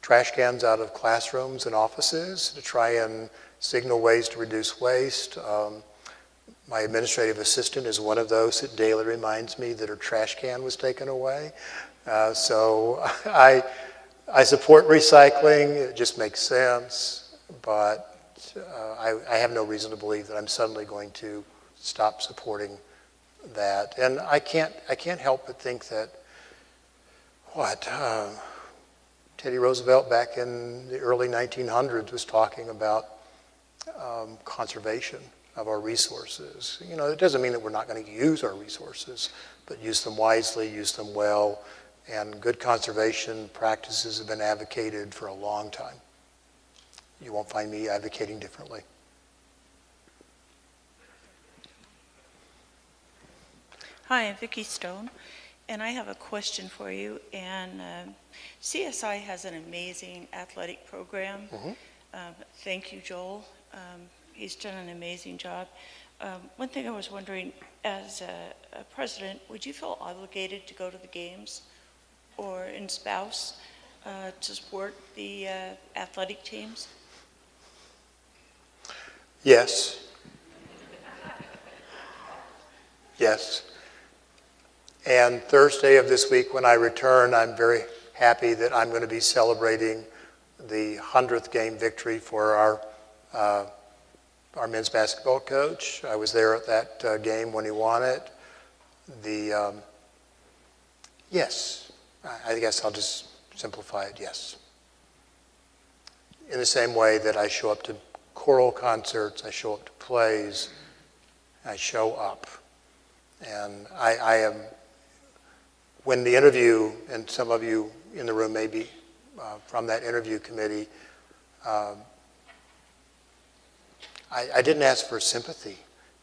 trash cans out of classrooms and offices to try and signal ways to reduce waste. My administrative assistant is one of those that daily reminds me that her trash can was taken away. So I support recycling. It just makes sense, but I have no reason to believe that I'm suddenly going to stop supporting that. And I can't help but think that Teddy Roosevelt back in the early 1900s was talking about conservation of our resources. You know, it doesn't mean that we're not going to use our resources, but use them wisely, use them well, and good conservation practices have been advocated for a long time. You won't find me advocating differently. Hi, I'm Vicki Stone, and I have a question for you. And CSI has an amazing athletic program. Thank you, Joel. He's done an amazing job. One thing I was wondering, as a president, would you feel obligated to go to the games or in spouse to support the athletic teams? Yes. Yes. And Thursday of this week when I return, I'm very happy that I'm going to be celebrating the 100th game victory for our men's basketball coach. I was there at that game when he won it. Yes, I guess I'll just simplify it, yes. In the same way that I show up to choral concerts, I show up to plays, I show up. And I am, when the interview, and some of you in the room may be from that interview committee, I didn't ask for sympathy,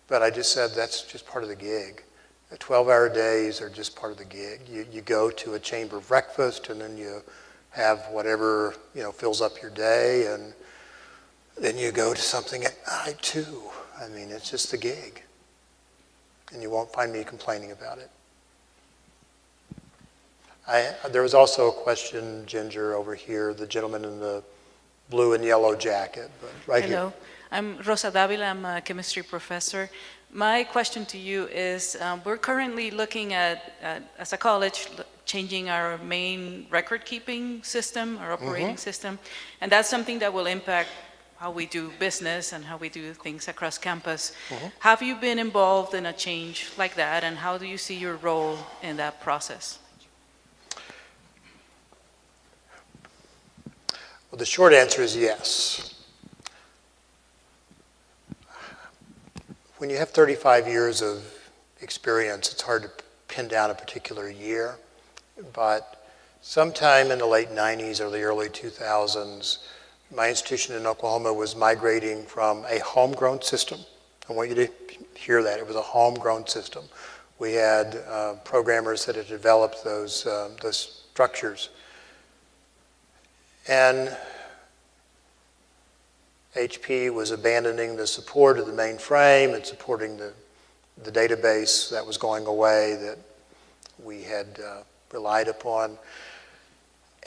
but I just said that's just part of the gig. The 12-hour days are just part of the gig. You go to a chamber breakfast, and then you have whatever fills up your day, and then you go to something at night too. I mean, it's just the gig, and you won't find me complaining about it. There was also a question, Ginger, over here, the gentleman in the blue and yellow jacket, but right here. Hello. I'm Rosa Davila. I'm a chemistry professor. My question to you is, we're currently looking at, as a college, changing our main record-keeping system, our operating system, and that's something that will impact how we do business and how we do things across campus. Have you been involved in a change like that, and how do you see your role in that process? Well, the short answer is yes. When you have 35 years of experience, it's hard to pin down a particular year, but sometime in the late 90s or the early 2000s, my institution in Oklahoma was migrating from a homegrown system. I want you to hear that. It was a homegrown system We had programmers that had developed those structures. And HP was abandoning the support of the mainframe and supporting the database that was going away that we had relied upon.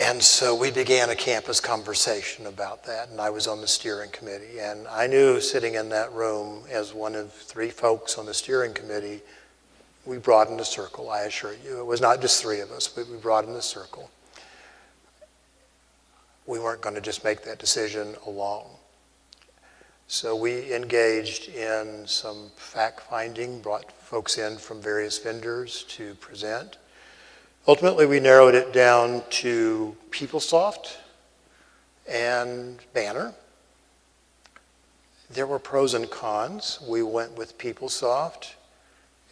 And so we began a campus conversation about that, and I was on the steering committee. And I knew sitting in that room as one of 3 folks on the steering committee, we broadened the circle, I assure you. It was not just 3 of us, but we broadened the circle. We weren't going to just make that decision alone. So we engaged in some fact-finding, brought folks in from various vendors to present. Ultimately, we narrowed it down to PeopleSoft and Banner. There were pros and cons. We went with PeopleSoft,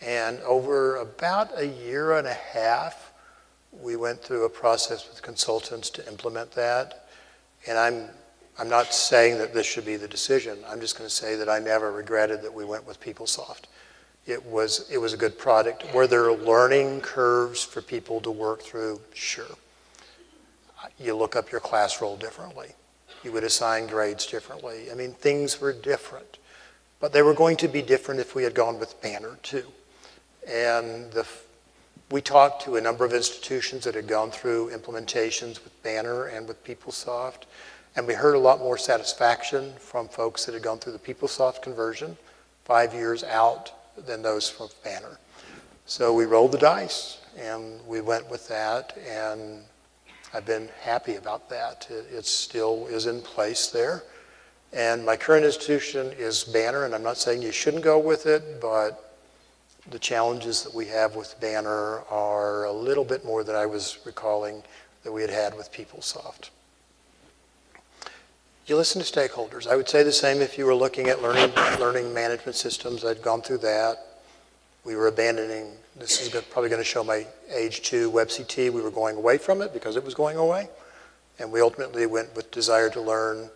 and over about a year and a half, we went through a process with consultants to implement that. And I'm not saying that this should be the decision. I'm just going to say that I never regretted that we went with PeopleSoft. It was a good product. Were there learning curves for people to work through? Sure. You look up your class roll differently. You would assign grades differently. I mean, things were different. But they were going to be different if we had gone with Banner too. And we talked to a number of institutions that had gone through implementations with Banner and with PeopleSoft. And we heard a lot more satisfaction from folks that had gone through the PeopleSoft conversion 5 years out than those from Banner. So we rolled the dice and we went with that, and I've been happy about that. It still is in place there. And my current institution is Banner, and I'm not saying you shouldn't go with it, but the challenges that we have with Banner are a little bit more than I was recalling that we had had with PeopleSoft. You listen to stakeholders. I would say the same if you were looking at learning management systems. I'd gone through that. We were abandoning, this is probably going to show my age too, WebCT. We were going away from it because it was going away. And we ultimately went with Desire to Learn,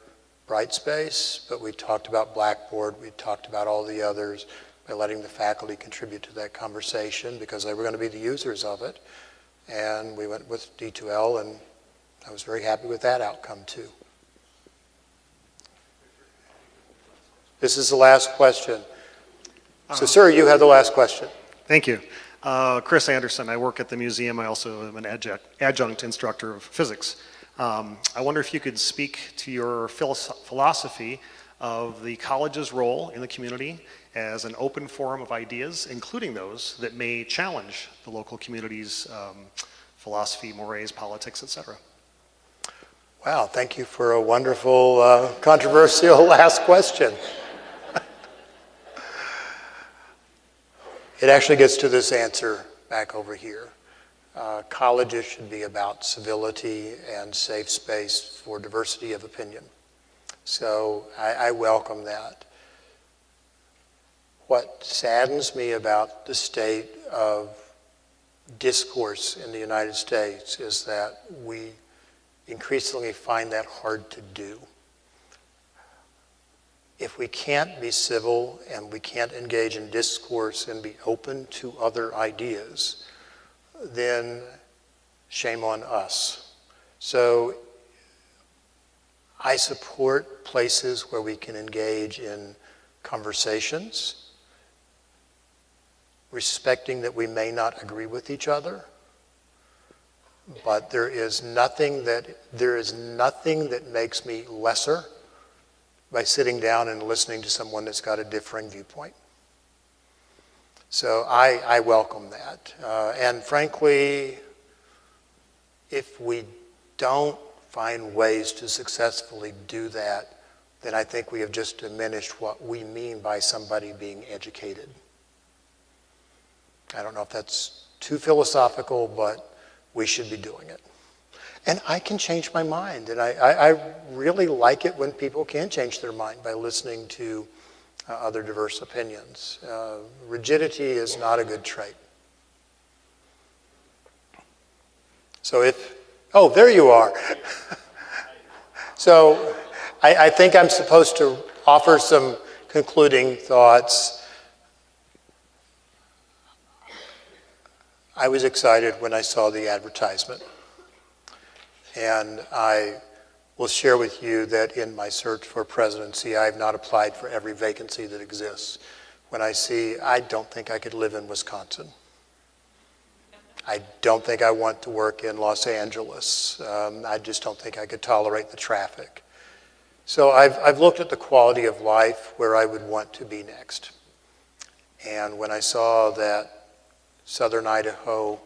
Brightspace, but we talked about Blackboard. We talked about all the others by letting the faculty contribute to that conversation because they were going to be the users of it. And we went with D2L, and I was very happy with that outcome too. This is the last question. So, sir, you have the last question. Thank you. Chris Anderson. I work at the museum. I also am an adjunct instructor of physics. I wonder if you could speak to your philosophy of the college's role in the community as an open forum of ideas, including those that may challenge the local community's philosophy, mores, politics, etc. Wow, thank you for a wonderful, controversial last question. It actually gets to this answer back over here. Colleges should be about civility and safe space for diversity of opinion. So I welcome that. What saddens me about the state of discourse in the United States is that we increasingly find that hard to do. If we can't be civil and we can't engage in discourse and be open to other ideas, then shame on us. So I support places where we can engage in conversations, respecting that we may not agree with each other, but there is nothing that makes me lesser by sitting down and listening to someone that's got a differing viewpoint. So I welcome that. And frankly, if we don't find ways to successfully do that, then I think we have just diminished what we mean by somebody being educated. I don't know if that's too philosophical, but we should be doing it. And I can change my mind, and I really like it when people can change their mind by listening to other diverse opinions. Rigidity is not a good trait. So oh, there you are. So I think I'm supposed to offer some concluding thoughts. I was excited when I saw the advertisement. And I will share with you that in my search for presidency, I have not applied for every vacancy that exists. When I see, I don't think I could live in Wisconsin. I don't think I want to work in Los Angeles. I just don't think I could tolerate the traffic. So I've looked at the quality of life where I would want to be next. And when I saw that Southern Idaho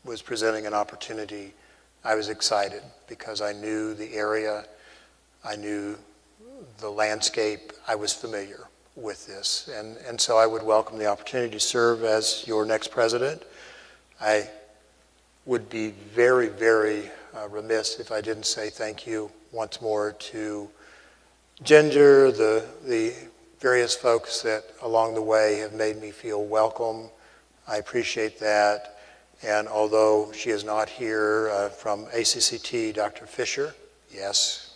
was presenting an opportunity, I was excited because I knew the area, I knew the landscape, I was familiar with this. And so I would welcome the opportunity to serve as your next president. I would be very, very remiss if I didn't say thank you once more to Ginger, the various folks that along the way have made me feel welcome. I appreciate that. And although she is not here, from ACCT, Dr. Fisher, yes,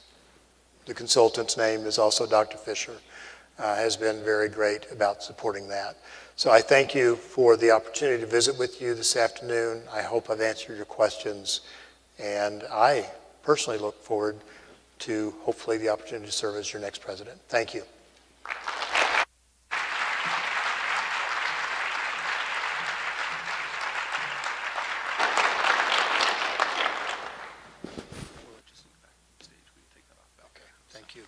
the consultant's name is also Dr. Fisher, has been very great about supporting that. So I thank you for the opportunity to visit with you this afternoon. I hope I've answered your questions. And I personally look forward to hopefully the opportunity to serve as your next president. Thank you. Thank you.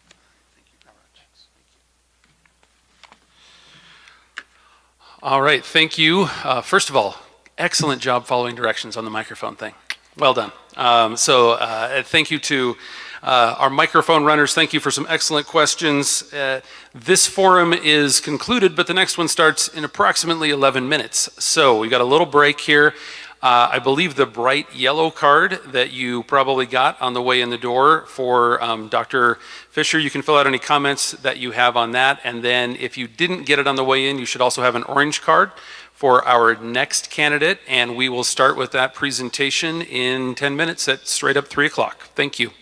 All right, thank you. First of all, excellent job following directions on the microphone thing. Well done. Thank you to our microphone runners. Thank you for some excellent questions. This forum is concluded, but the next one starts in approximately 11 minutes. So we've got a little break here. I believe the bright yellow card that you probably got on the way in the door for Dr. Fisher, you can fill out any comments that you have on that. And then if you didn't get it on the way in, you should also have an orange card for our next candidate. And we will start with that presentation in 10 minutes at straight up 3 o'clock. Thank you.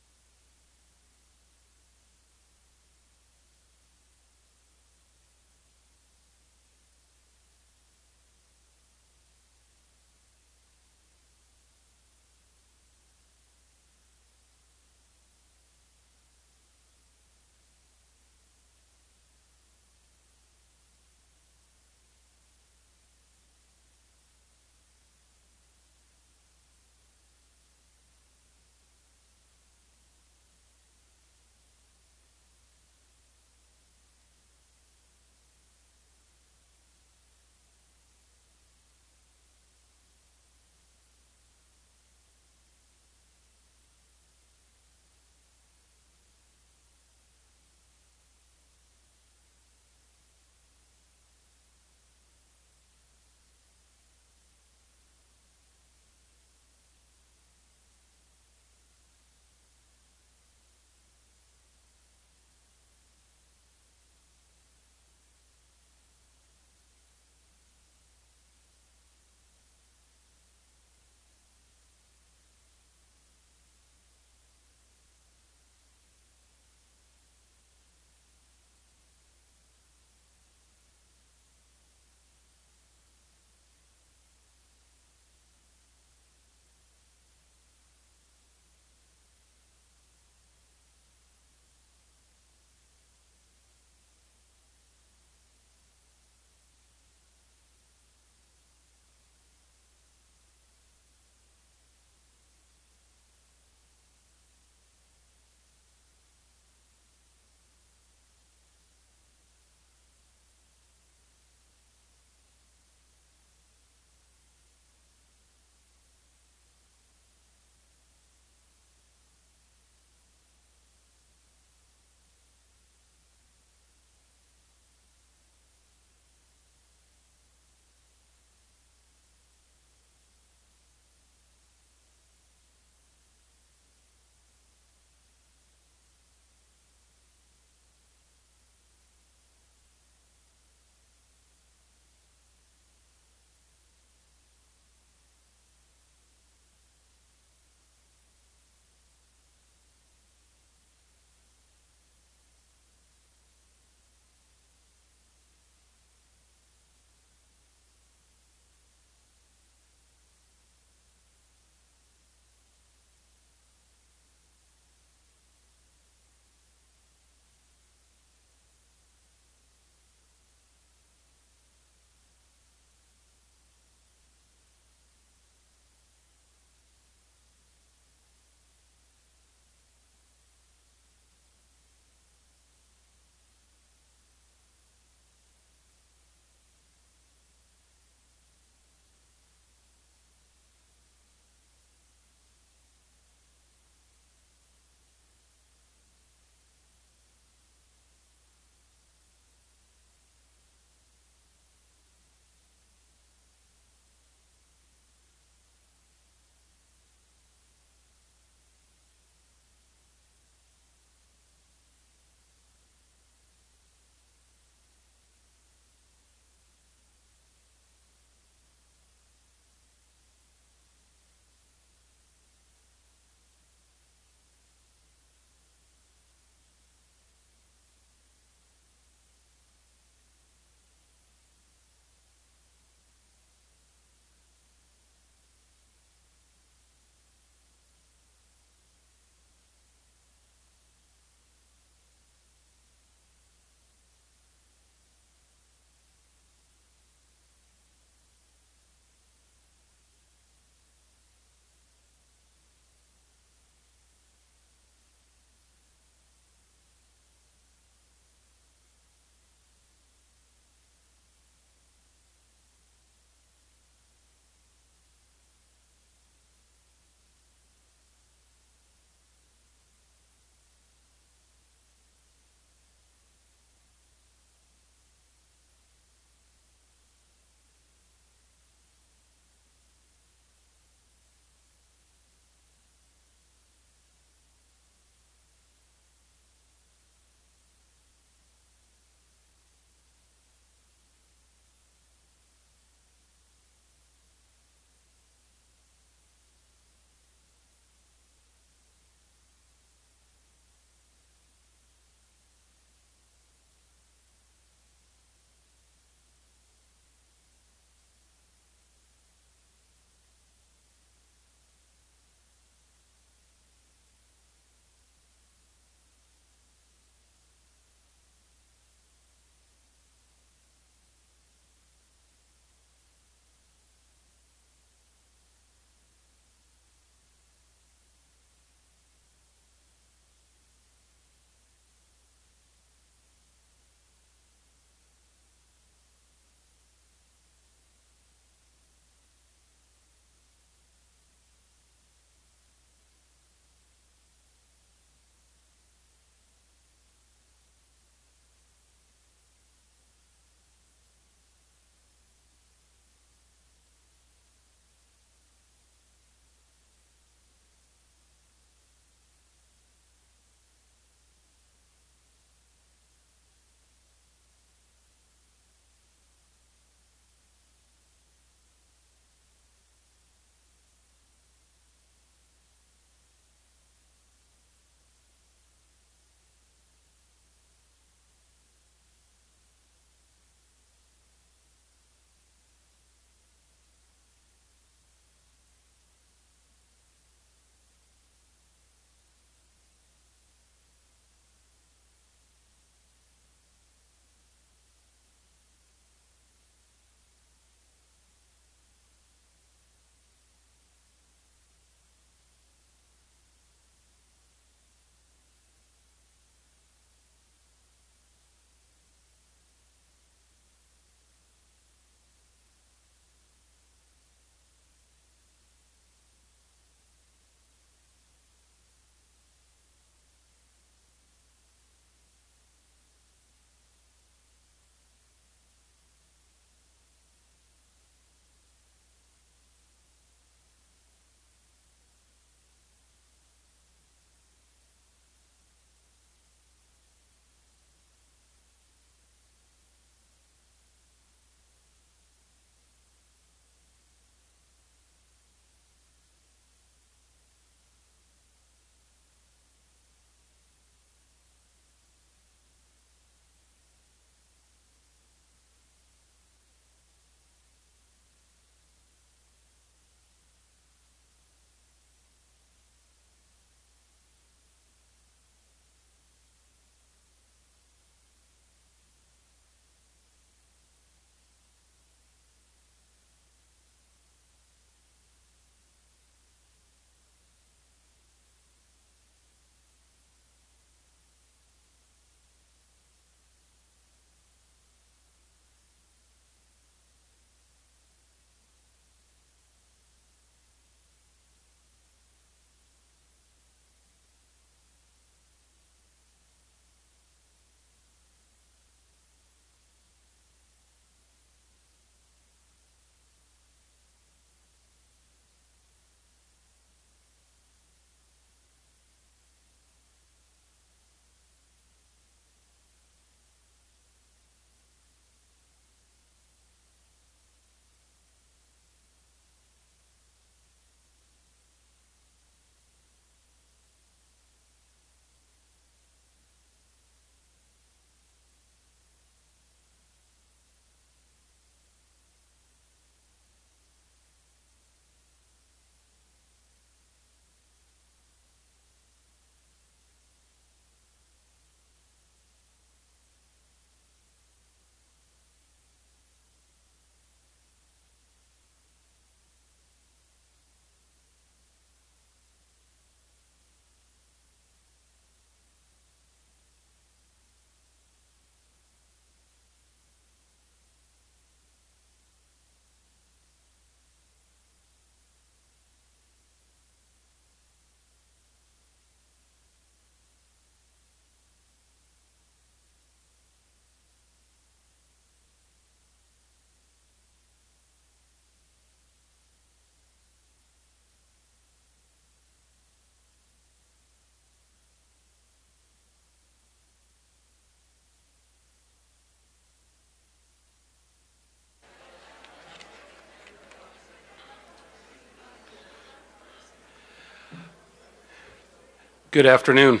Good afternoon.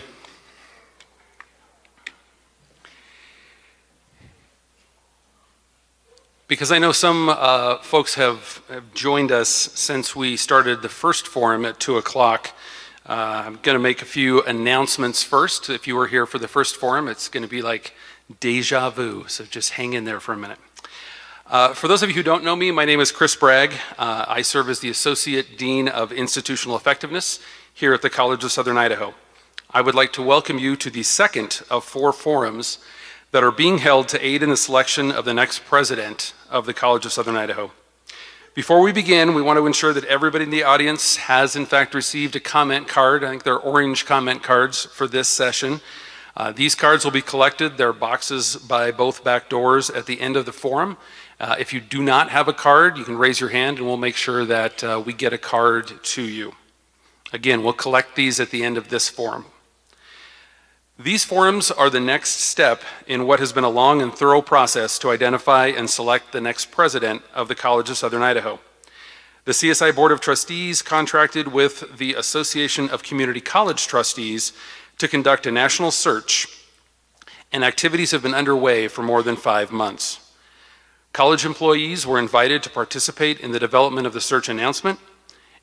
Because I know some folks have joined us since we started the first forum at 2 o'clock, I'm going to make a few announcements first. If you were here for the first forum, it's going to be like deja vu, so just hang in there for a minute. For those of you who don't know me, my name is Chris Bragg. I serve as the Associate Dean of Institutional Effectiveness here at the College of Southern Idaho. I would like to welcome you to the second of 4 forums that are being held to aid in the selection of the next president of the College of Southern Idaho. Before we begin, we want to ensure that everybody in the audience has in fact received a comment card. I think they're orange comment cards for this session. These cards will be collected. There are boxes by both back doors at the end of the forum. If you do not have a card, you can raise your hand and we'll make sure that we get a card to you. Again, we'll collect these at the end of this forum. These forums are the next step in what has been a long and thorough process to identify and select the next president of the College of Southern Idaho. The CSI Board of Trustees contracted with the Association of Community College Trustees to conduct a national search, and activities have been underway for more than 5 months. College employees were invited to participate in the development of the search announcement.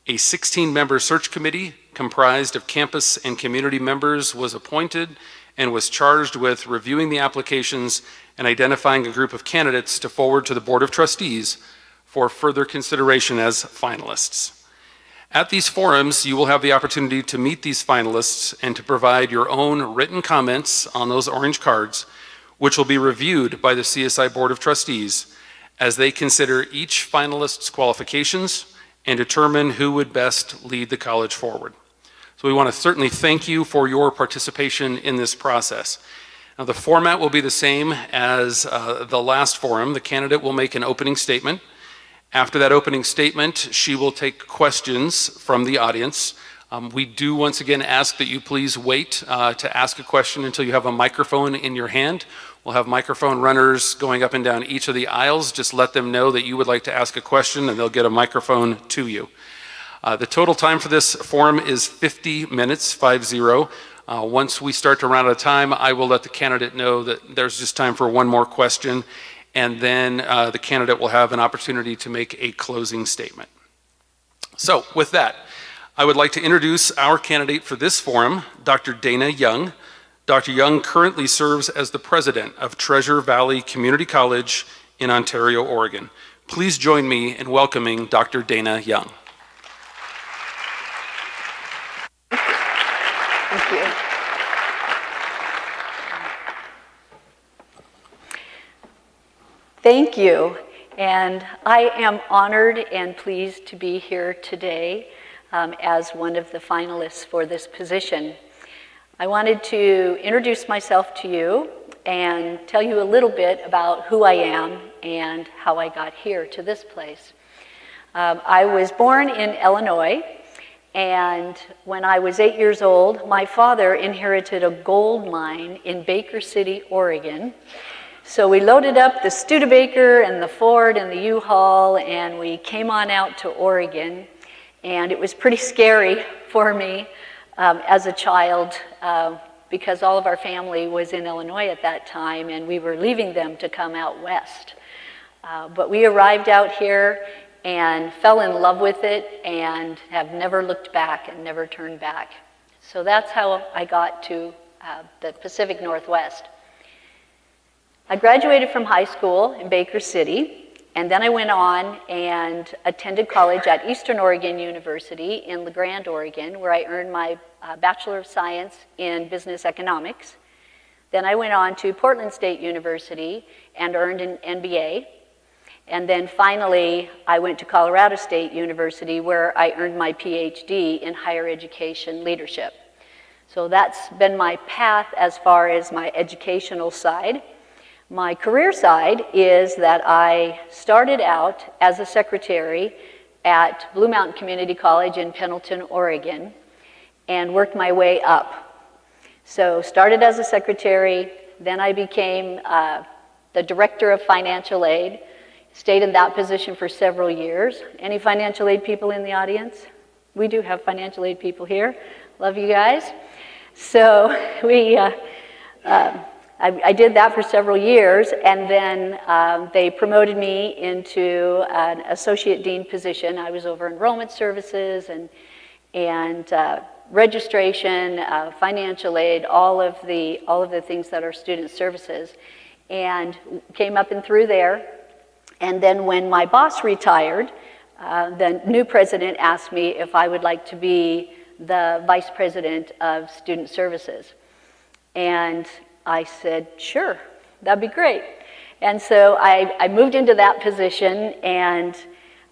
A 16-member search committee comprised of campus and community members was appointed and was charged with reviewing the applications and identifying a group of candidates to forward to the Board of Trustees for further consideration as finalists. At these forums, you will have the opportunity to meet these finalists and to provide your own written comments on those orange cards, which will be reviewed by the CSI Board of Trustees as they consider each finalist's qualifications and determine who would best lead the college forward. So we want to certainly thank you for your participation in this process. Now the format will be the same as the last forum. The candidate will make an opening statement. After that opening statement, she will take questions from the audience. We do once again ask that you please wait to ask a question until you have a microphone in your hand. We'll have microphone runners going up and down each of the aisles. Just let them know that you would like to ask a question and they'll get a microphone to you. The total time for this forum is 50 minutes, 50. Once we start to run out of time, I will let the candidate know that there's just time for one more question, and then the candidate will have an opportunity to make a closing statement. So with that, I would like to introduce our candidate for this forum, Dr. Dana Young. Dr. Young currently serves as the president of Treasure Valley Community College in Ontario, Oregon. Please join me in welcoming Dr. Dana Young. Thank you. Thank you. And I am honored and pleased to be here today as one of the finalists for this position. I wanted to introduce myself to you and tell you a little bit about who I am and how I got here to this place. I was born in Illinois, and when I was 8 years old, my father inherited a gold mine in Baker City, Oregon. So we loaded up the Studebaker and the Ford and the U-Haul, and we came on out to Oregon. And it was pretty scary for me as a child because all of our family was in Illinois at that time, and we were leaving them to come out west. But we arrived out here and fell in love with it and have never looked back and never turned back. So that's how I got to the Pacific Northwest. I graduated from high school in Baker City, and then I went on and attended college at Eastern Oregon University in La Grande, Oregon, where I earned my Bachelor of Science in Business Economics. Then I went on to Portland State University and earned an MBA. And then finally, I went to Colorado State University, where I earned my PhD in higher education leadership. So that's been my path as far as my educational side. My career side is that I started out as a secretary at Blue Mountain Community College in Pendleton, Oregon, and worked my way up. So started as a secretary, then I became the director of financial aid, stayed in that position for several years. Any financial aid people in the audience? We do have financial aid people here. Love you guys. So I did that for several years, and then they promoted me into an associate dean position. I was over enrollment services and registration, financial aid, all of the things that are student services, and came up and through there. And then when my boss retired, the new president asked me if I would like to be the vice president of student services. And I said, sure, that'd be great. And so I moved into that position, and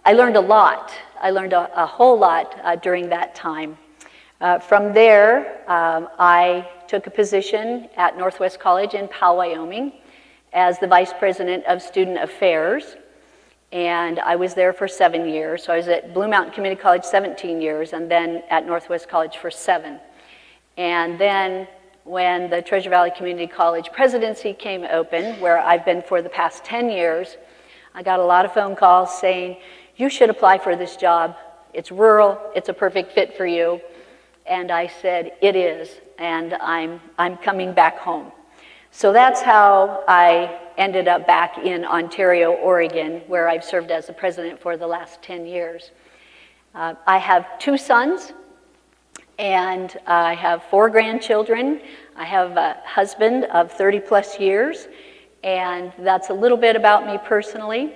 I learned a lot. I learned a whole lot during that time. From there, I took a position at Northwest College in Powell, Wyoming, as the Vice President of Student Affairs, and I was there for 7 years. So I was at Blue Mountain Community College 17 years, and then at Northwest College for 7. And then when the Treasure Valley Community College presidency came open, where I've been for the past 10 years, I got a lot of phone calls saying, you should apply for this job. It's rural, it's a perfect fit for you. And I said, it is, and I'm coming back home. So that's how I ended up back in Ontario, Oregon, where I've served as the president for the last 10 years. I have 2 sons, and I have 4 grandchildren. I have a husband of 30 plus years, and that's a little bit about me personally.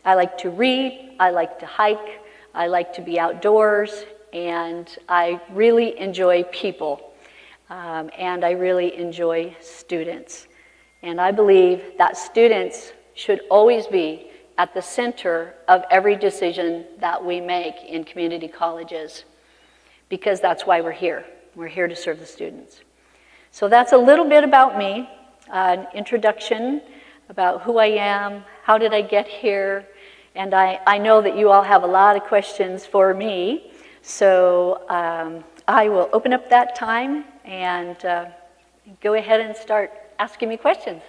I like to read, I like to hike, I like to be outdoors, and I really enjoy people. And I really enjoy students. And I believe that students should always be at the center of every decision that we make in community colleges, because that's why we're here. We're here to serve the students. So that's a little bit about me, an introduction about who I am, how did I get here, and I know that you all have a lot of questions for me, so I will open up that time and go ahead and start asking me questions.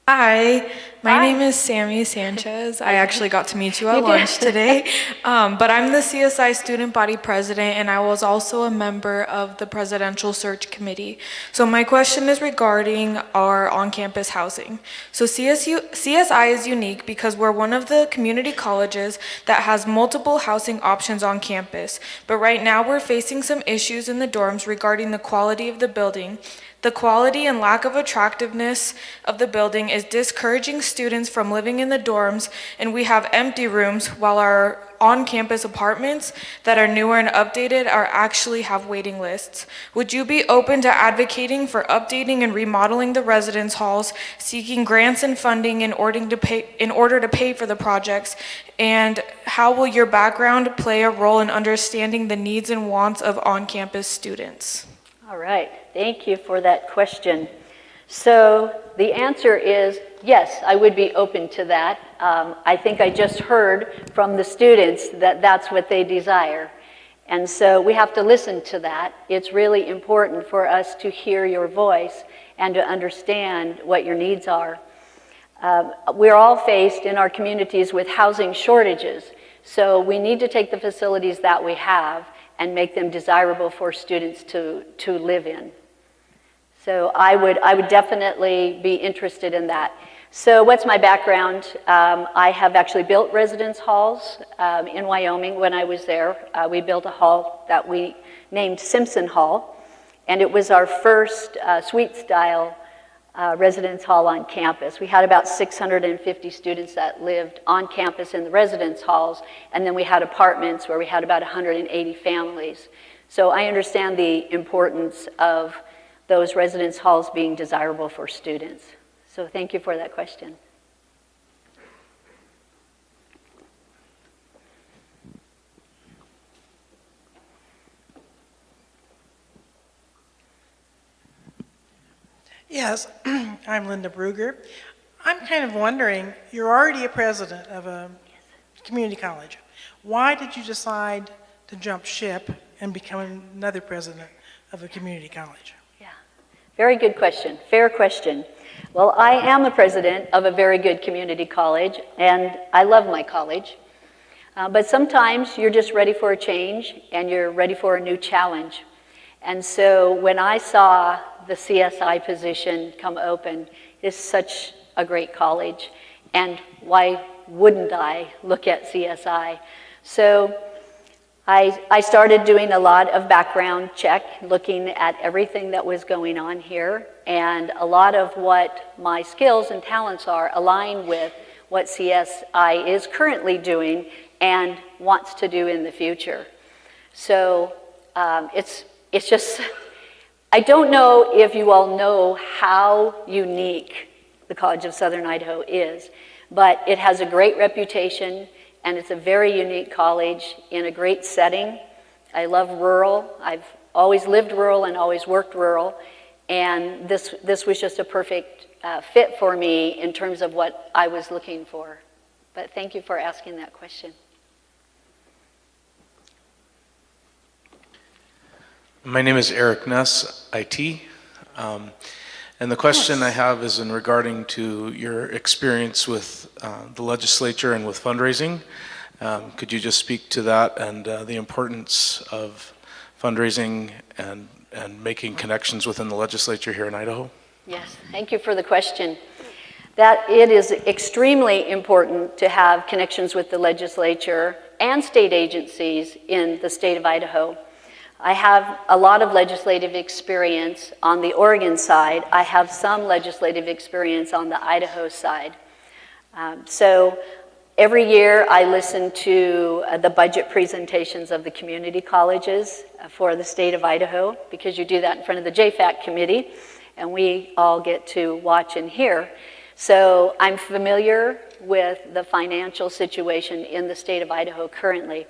Hi, my name is Sammy Sanchez. I actually got to meet you at lunch today, but I'm the CSI student body president, and I was also a member of the presidential search committee. So my question is regarding our on-campus housing. So CSI is unique because we're one of the community colleges that has multiple housing options on campus, but right now we're facing some issues in the dorms regarding the quality of the building. The quality and lack of attractiveness of the building is discouraging students from living in the dorms, and we have empty rooms while our on-campus apartments that are newer and updated are actually have waiting lists. Would you be open to advocating for updating and remodeling the residence halls, seeking grants and funding in order to pay for the projects? And how will your background play a role in understanding the needs and wants of on-campus students? All right, thank you for that question. So the answer is yes, I would be open to that. I think I just heard from the students that that's what they desire. And so we have to listen to that. It's really important for us to hear your voice and to understand what your needs are. We're all faced in our communities with housing shortages. So we need to take the facilities that we have and make them desirable for students to live in. So I would definitely be interested in that. So what's my background? I have actually built residence halls in Wyoming when I was there. We built a hall that we named Simpson Hall, and it was our first suite-style residence hall on campus. We had about 650 students that lived on campus in the residence halls, and then we had apartments where we had about 180 families. So I understand the importance of those residence halls being desirable for students. So thank you for that question. Yes, I'm Linda Bruger. I'm kind of wondering, you're already a president of a community college. Why did you decide to jump ship and become another president of a community college? Yeah, very good question, fair question. Well, I am the president of a very good community college, and I love my college. But sometimes you're just ready for a change and you're ready for a new challenge. And so when I saw the CSI position come open, it's such a great college. And why wouldn't I look at CSI? So I started doing a lot of background check, looking at everything that was going on here. And a lot of what my skills and talents are aligned with what CSI is currently doing and wants to do in the future. So it's just, I don't know if you all know how unique the College of Southern Idaho is, but it has a great reputation and it's a very unique college in a great setting. I love rural. I've always lived rural and always worked rural, and this was just a perfect fit for me in terms of what I was looking for. But thank you for asking that question. My name is Eric Ness, IT. And the question I have is in regarding to your experience with the legislature and with fundraising. Could you just speak to that and the importance of fundraising and making connections within the legislature here in Idaho? Yes, thank you for the question. That it is extremely important to have connections with the legislature and state agencies in the state of Idaho. I have a lot of legislative experience on the Oregon side. I have some legislative experience on the Idaho side. So every year I listen to the budget presentations of the community colleges for the state of Idaho, because you do that in front of the JFAC committee, and we all get to watch and hear. So I'm familiar with the financial situation in the state of Idaho currently.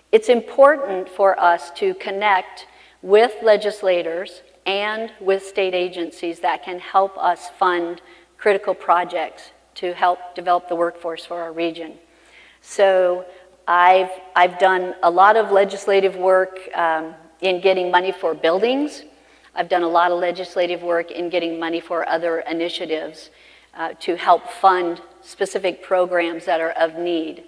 It's important for us to connect with legislators and with state agencies that can help us fund critical projects to help develop the workforce for our region. So I've done a lot of legislative work in getting money for buildings. I've done a lot of legislative work in getting money for other initiatives to help fund specific programs that are of need.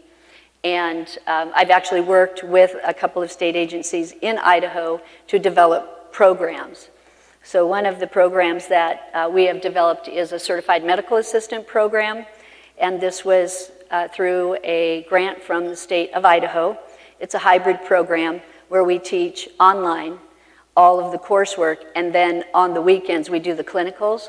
And I've actually worked with a couple of state agencies in Idaho to develop programs. So one of the programs that we have developed is a certified medical assistant program, and this was through a grant from the state of Idaho. It's a hybrid program where we teach online all of the coursework, and then on the weekends we do the clinicals.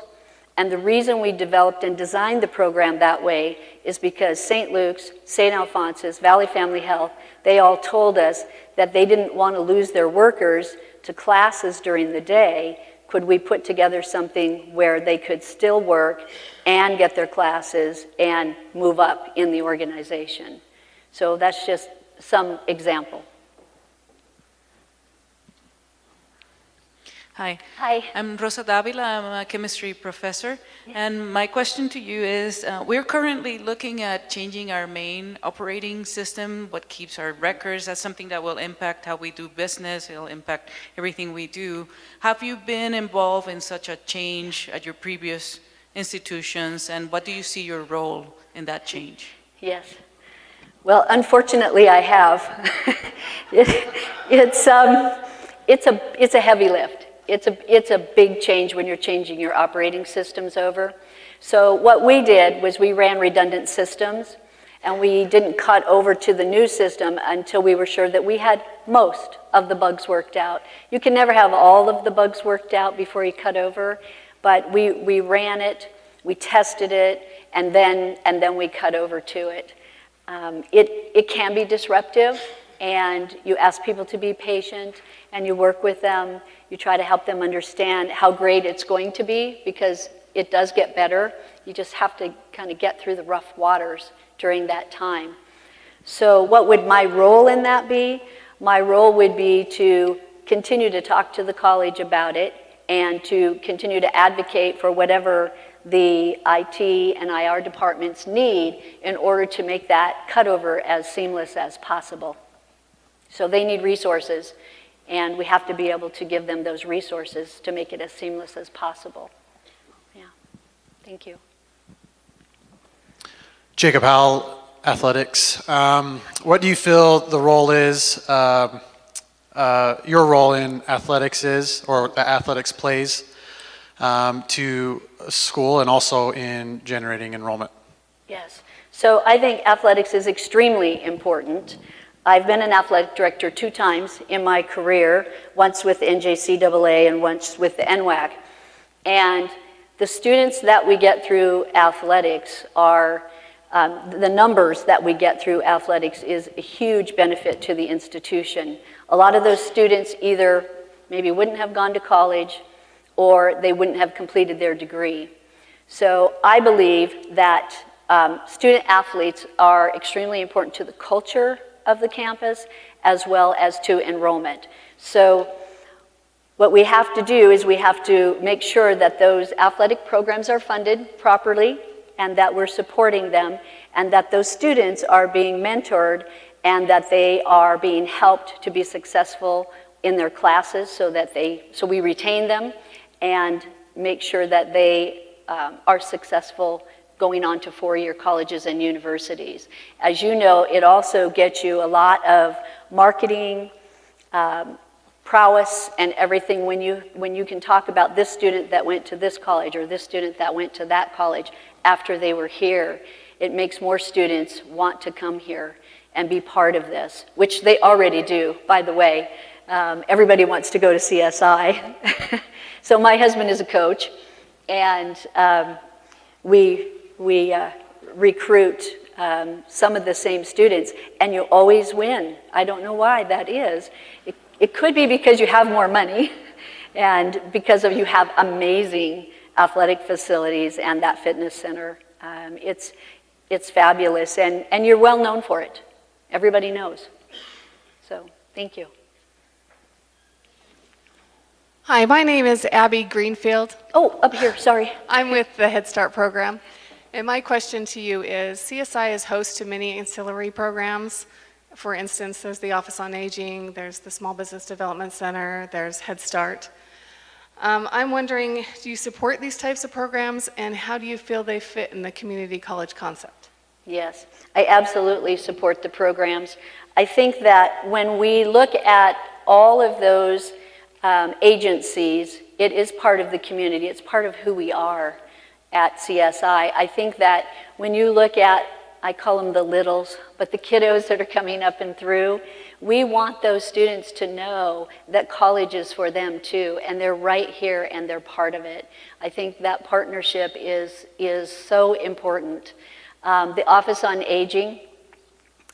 And the reason we developed and designed the program that way is because St. Luke's, St. Alphonsus, Valley Family Health, they all told us that they didn't want to lose their workers to classes during the day. Could we put together something where they could still work and get their classes and move up in the organization? So that's just some example. Hi. Hi. I'm Rosa Davila. I'm a chemistry professor. And my question to you is, we're currently looking at changing our main operating system, what keeps our records. That's something that will impact how we do business. It'll impact everything we do. Have you been involved in such a change at your previous institutions, and what do you see your role in that change? Yes. Well, unfortunately, I have. It's a heavy lift. It's a big change when you're changing your operating systems over. So what we did was we ran redundant systems, and we didn't cut over to the new system until we were sure that we had most of the bugs worked out. You can never have all of the bugs worked out before you cut over, but we ran it, we tested it, and then we cut over to it. It can be disruptive, and you ask people to be patient, and you work with them. You try to help them understand how great it's going to be, because it does get better. You just have to kind of get through the rough waters during that time. So what would my role in that be? My role would be to continue to talk to the college about it and to continue to advocate for whatever the IT and IR departments need in order to make that cutover as seamless as possible. So they need resources, and we have to be able to give them those resources to make it as seamless as possible. Yeah, thank you. Jacob Howell, athletics. What do you feel the role is, your role in athletics is, or that athletics plays to school and also in generating enrollment? Yes. So I think athletics is extremely important. I've been an athletic director 2 times in my career, once with NJCAA and once with the NWAC. And the students that we get through athletics are, the numbers that we get through athletics is a huge benefit to the institution. A lot of those students either maybe wouldn't have gone to college or they wouldn't have completed their degree. So I believe that student athletes are extremely important to the culture of the campus as well as to enrollment. So what we have to do is we have to make sure that those athletic programs are funded properly and that we're supporting them and that those students are being mentored and that they are being helped to be successful in their classes so we retain them and make sure that they are successful going on to 4-year colleges and universities. As you know, it also gets you a lot of marketing, prowess and everything when you can talk about this student that went to this college or this student that went to that college after they were here. It makes more students want to come here and be part of this, which they already do, by the way. Everybody wants to go to CSI. So my husband is a coach, and we recruit some of the same students, and you always win. I don't know why that is. It could be because you have more money and because you have amazing athletic facilities and that fitness center. It's fabulous, and you're well known for it. Everybody knows. So, thank you. Hi, my name is Abby Greenfield. Oh, up here, sorry. I'm with the Head Start program. And my question to you is, CSI is host to many ancillary programs. For instance, there's the Office on Aging, there's the Small Business Development Center, there's Head Start. I'm wondering, do you support these types of programs, and how do you feel they fit in the community college concept? Yes, I absolutely support the programs. I think that when we look at all of those agencies, it is part of the community. It's part of who we are at CSI. I think that when you look at, I call them the littles, but the kiddos that are coming up and through, we want those students to know that college is for them too, and they're right here and they're part of it. I think that partnership is so important. The Office on Aging,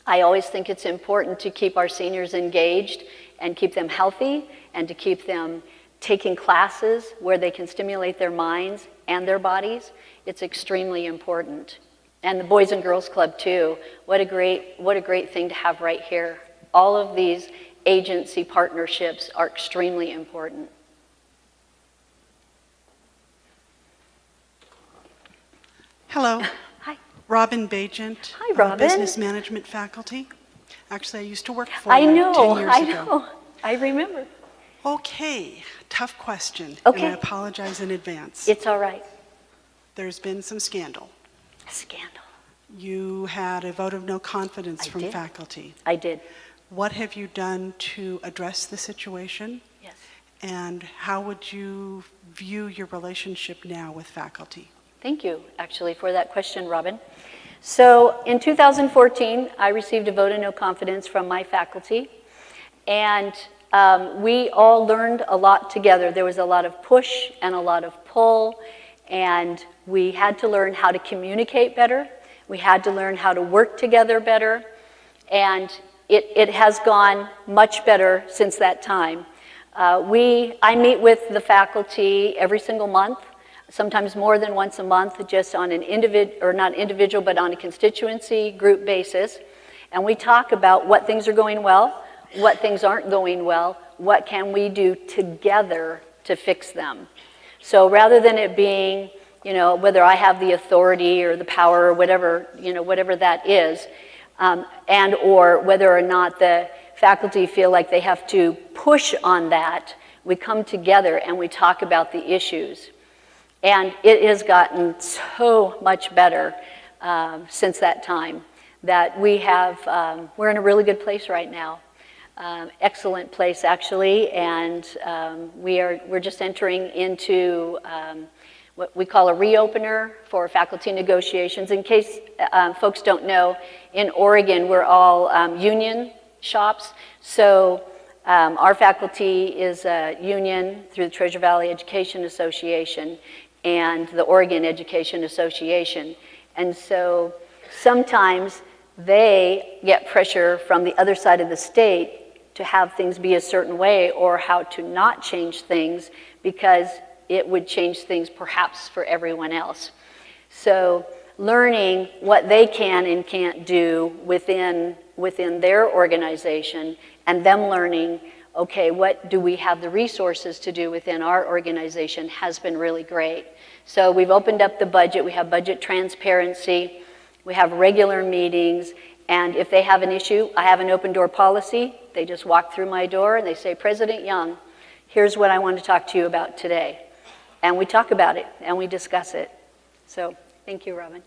I always think it's important to keep our seniors engaged and keep them healthy and to keep them taking classes where they can stimulate their minds and their bodies. It's extremely important. And the Boys and Girls Club too. What a great thing to have right here. All of these agency partnerships are extremely important. Hello. Hi. Robin Bajent. Hi, Robin. Business Management faculty. Actually, I used to work for I you know, 10 years I ago. know. I remember. Okay, tough question. Okay. And I apologize in advance. It's all right. There's been some scandal. Scandal. You had a vote of no confidence I from did. faculty. I did. What have you done to address the situation? Yes. And how would you view your relationship now with faculty? Thank you, actually, for that question, Robin. So in 2014, I received a vote of no confidence from my faculty, and we all learned a lot together. There was a lot of push and a lot of pull, and we had to learn how to communicate better. We had to learn how to work together better, and it has gone much better since that time. I meet with the faculty every single month, sometimes more than once a month, just on an not individual, but on a constituency group basis. And we talk about what things are going well, what things aren't going well, what can we do together to fix them. So rather than it being, whether I have the authority or the power or whatever, whatever that is, and or whether or not the faculty feel like they have to push on that, we come together and we talk about the issues. And it has gotten so much better since that time. that we have, we're in a really good place right now. Excellent place, actually, and we're just entering into what we call a reopener for faculty negotiations. In case folks don't know, in Oregon, we're all union shops, so our faculty is a union through the Treasure Valley Education Association and the Oregon Education Association, and so sometimes they get pressure from the other side of the state to have things be a certain way or how to not change things because it would change things perhaps for everyone else. So learning what they can and can't do within their organization and them learning, okay, what do we have the resources to do within our organization has been really great. So we've opened up the budget, we have budget transparency, we have regular meetings, and if they have an issue, I have an open door policy. They just walk through my door and they say, President Young, here's what I want to talk to you about today. And we talk about it and we discuss it. So thank you, Robin.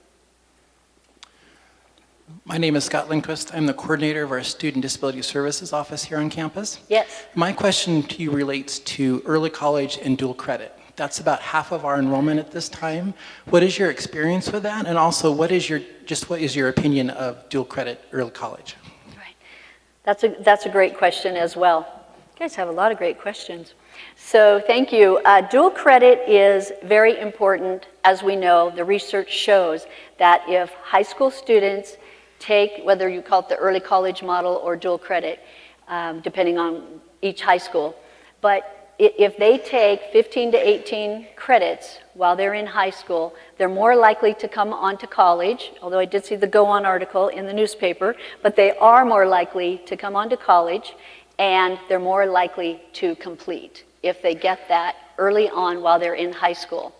My name is Scott Lindquist. I'm the coordinator of our Student Disability Services office here on campus. Yes. My question to you relates to early college and dual credit. That's about half of our enrollment at this time. What is your experience with that? And also, what is your opinion of dual credit early college? Right. That's a great question as well. You guys have a lot of great questions. So thank you. Dual credit is very important. As we know, the research shows that if high school students take, whether you call it the early college model or dual credit, depending on each high school, but if they take 15 to 18 credits while they're in high school, they're more likely to come on to college, although I did see the Go On article in the newspaper, but they are more likely to come on to college, and they're more likely to complete if they get that early on while they're in high school.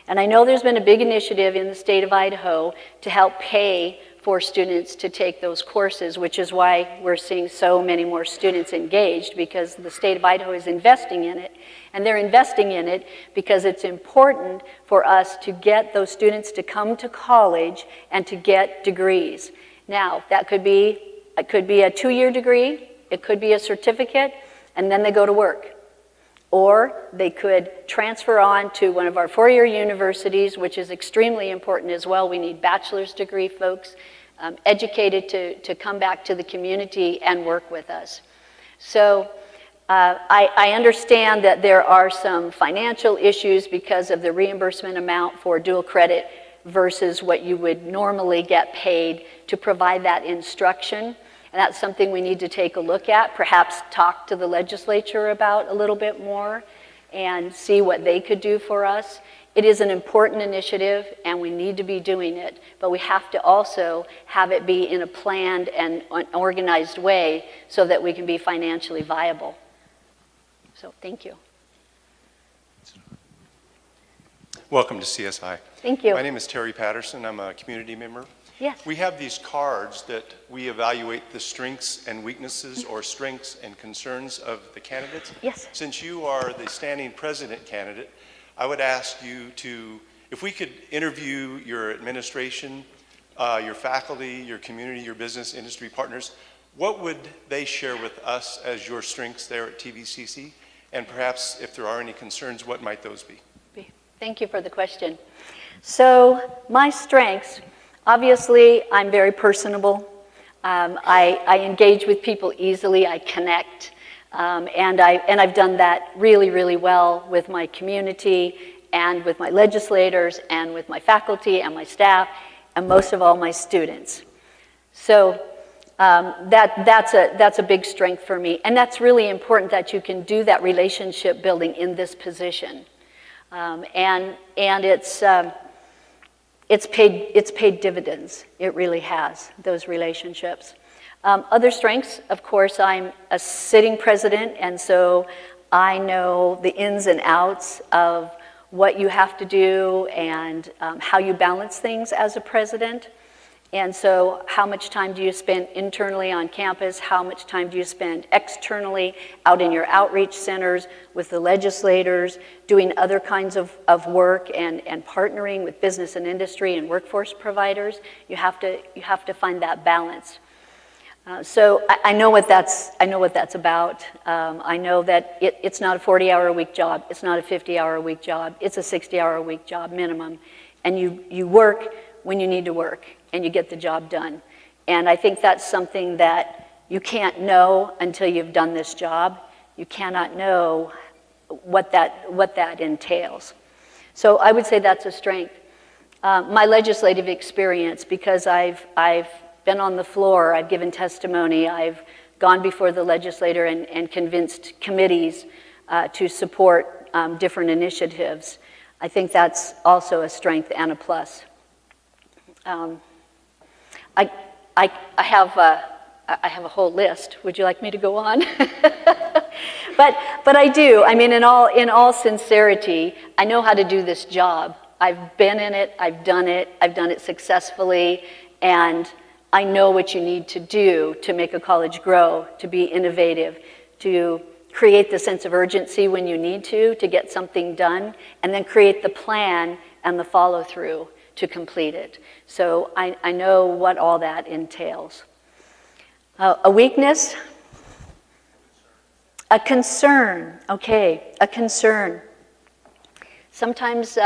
And I know there's been a big initiative in the state of Idaho to help pay for students to take those courses, which is why we're seeing so many more students engaged, because the state of Idaho is investing in it. And they're investing in it because it's important for us to get those students to come to college and to get degrees. Now, it could be a 2-year degree, it could be a certificate, and then they go to work. Or they could transfer on to one of our 4-year universities, which is extremely important as well. We need bachelor's degree folks educated to come back to the community and work with us. So I understand that there are some financial issues because of the reimbursement amount for dual credit versus what you would normally get paid to provide that instruction. And that's something we need to take a look at, perhaps talk to the legislature about a little bit more and see what they could do for us. It is an important initiative and we need to be doing it, but we have to also have it be in a planned and organized way so that we can be financially viable. So thank you. Welcome to CSI. Thank you. My name is Terry Patterson. I'm a community member. Yes. We have these cards that we evaluate the strengths and weaknesses or strengths and concerns of the candidates. Yes. Since you are the standing president candidate, I would ask you to, if we could interview your administration, your faculty, your community, your business industry partners, what would they share with us as your strengths there at TVCC? And perhaps if there are any concerns, what might those be? Thank you for the question. So my strengths, obviously I'm very personable. I engage with people easily, I connect, and I've done that really, really well with my community and with my legislators and with my faculty and my staff and most of all my students. So that's a big strength for me, and that's really important that you can do that relationship building in this position. And it's paid dividends. It really has, those relationships. Other strengths, of course, I'm a sitting president, and so I know the ins and outs of what you have to do and how you balance things as a president. And so how much time do you spend internally on campus? How much time do you spend externally out in your outreach centers with the legislators, doing other kinds of work and partnering with business and industry and workforce providers? You have to find that balance. So I know what that's about. I know that it's not a 40-hour-a-week job. It's not a 50-hour-a-week job. It's a 60-hour-a-week job minimum. And you work when you need to work, and you get the job done. And I think that's something that you can't know until you've done this job. You cannot know what that entails. So I would say that's a strength. My legislative experience, because I've been on the floor, I've given testimony, I've gone before the legislator and convinced committees to support different initiatives. I think that's also a strength and a plus. I have a whole list. Would you like me to go on? But I do. I mean, in all sincerity, I know how to do this job. I've been in it. I've done it successfully, and I know what you need to do to make a college grow, to be innovative, to create the sense of urgency when you need to get something done, and then create the plan and the follow-through to complete it. So I know what all that entails. A weakness? A concern. Okay, a concern. Sometimes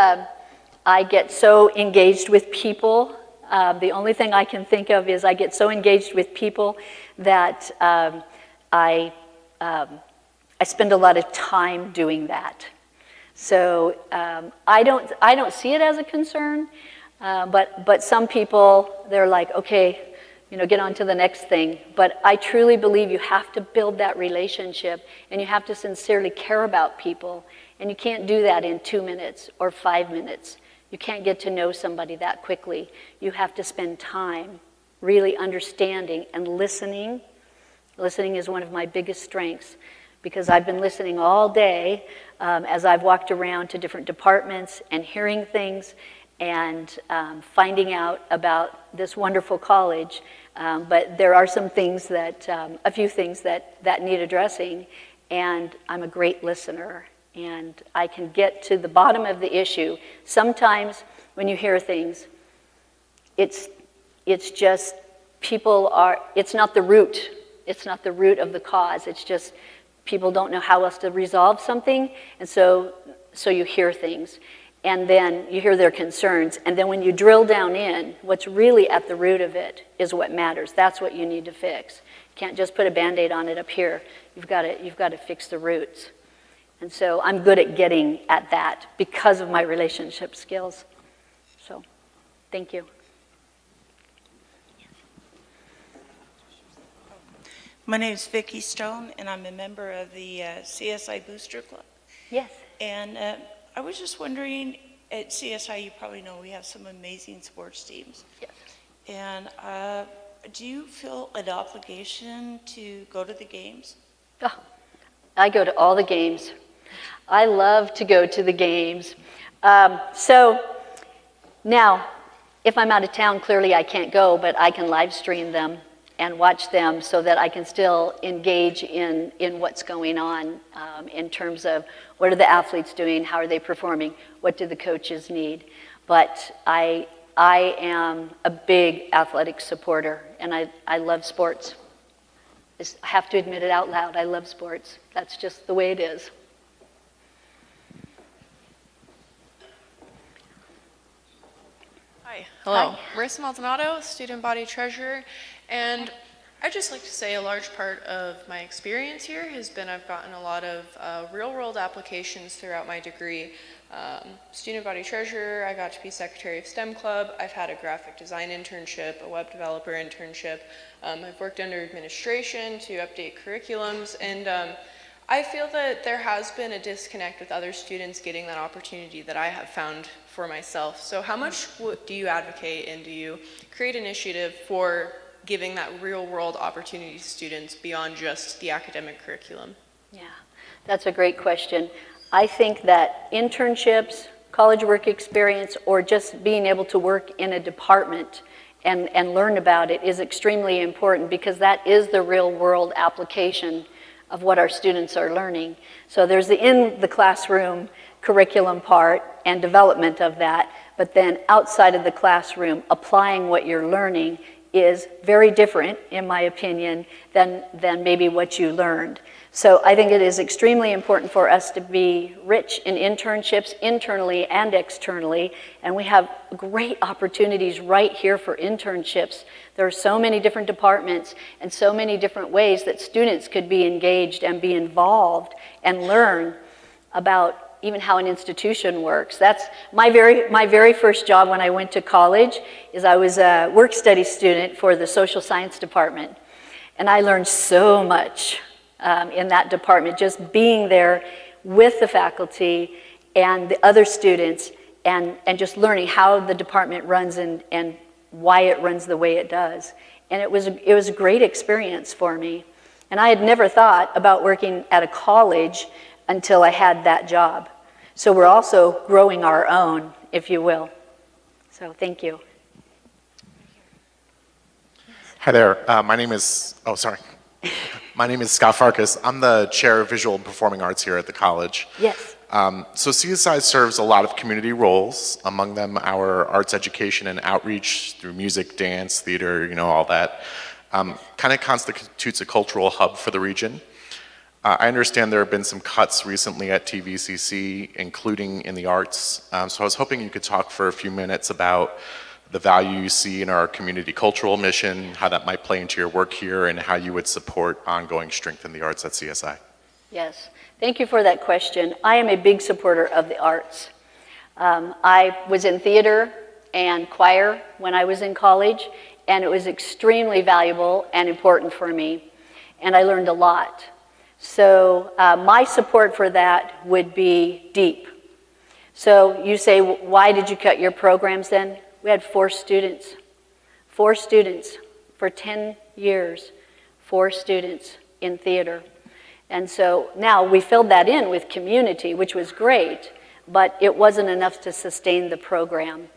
I get so engaged with people. The only thing I can think of is I get so engaged with people that I spend a lot of time doing that. So I don't see it as a concern, but some people, they're like, okay, get on to the next thing. But I truly believe you have to build that relationship, and you have to sincerely care about people, and you can't do that in 2 minutes or 5 minutes. You can't get to know somebody that quickly. You have to spend time really understanding and listening. Listening is one of my biggest strengths, because I've been listening all day as I've walked around to different departments and hearing things and finding out about this wonderful college. But there are some things a few things that need addressing, and I'm a great listener. And I can get to the bottom of the issue. Sometimes when you hear things, it's just it's not the root. It's not the root of the cause. It's just people don't know how else to resolve something. And so you hear things. And then you hear their concerns. And then when you drill down in, what's really at the root of it is what matters. That's what you need to fix. You can't just put a Band-Aid on it up here. You've got to fix the roots. And so I'm good at getting at that because of my relationship skills. So, thank you. My name is Vicki Stone, and I'm a member of the CSI Booster Club. Yes. And I was just wondering, at CSI, you probably know we have some amazing sports teams. Yes. And do you feel an obligation to go to the games? Oh, I go to all the games. I love to go to the games. So now, if I'm out of town, clearly I can't go, but I can live stream them and watch them so that I can still engage in what's going on in terms of what are the athletes doing, how are they performing, what do the coaches need. But I am a big athletic supporter, and I love sports. I have to admit it out loud, I love sports. That's just the way it is. Hi. Hello. Hi. Marissa Maldonado, student body treasurer, and I'd just like to say a large part of my experience here has been I've gotten a lot of real-world applications throughout my degree. Student body treasurer, I got to be secretary of STEM club, I've had a graphic design internship, a web developer internship, I've worked under administration to update curriculums, and I feel that there has been a disconnect with other students getting that opportunity that I have found for myself. So how much do you advocate and do you create initiative for giving that real-world opportunity to students beyond just the academic curriculum? Yeah, that's a great question. I think that internships, college work experience, or just being able to work in a department and learn about it is extremely important, because that is the real world application of what our students are learning. So there's the in the classroom curriculum part and development of that, but then outside of the classroom, applying what you're learning is very different, in my opinion, than maybe what you learned. So I think it is extremely important for us to be rich in internships internally and externally, and we have great opportunities right here for internships. There are so many different departments and so many different ways that students could be engaged and be involved and learn about even how an institution works. That's my very first job when I went to college. Is I was a work study student for the social science department, and I learned so much in that department, just being there with the faculty and the other students, and just learning how the department runs and why it runs the way it does. And it was a great experience for me. And I had never thought about working at a college until I had that job. So we're also growing our own, if you will. So thank you. Hi there. My name is Scott Farkas. I'm the chair of visual and performing arts here at the college. Yes. So CSI serves a lot of community roles, among them our arts education and outreach through music, dance, theater, all that. Kind of constitutes a cultural hub for the region. I understand there have been some cuts recently at TVCC, including in the arts. So I was hoping you could talk for a few minutes about the value you see in our community cultural mission, how that might play into your work here, and how you would support ongoing strength in the arts at CSI. Yes, thank you for that question. I am a big supporter of the arts. I was in theater and choir when I was in college, and it was extremely valuable and important for me, and I learned a lot. So my support for that would be deep. So you say, why did you cut your programs then? We had 4 students for 10 years, 4 students in theater. And so now we filled that in with community, which was great, but it wasn't enough to sustain the program.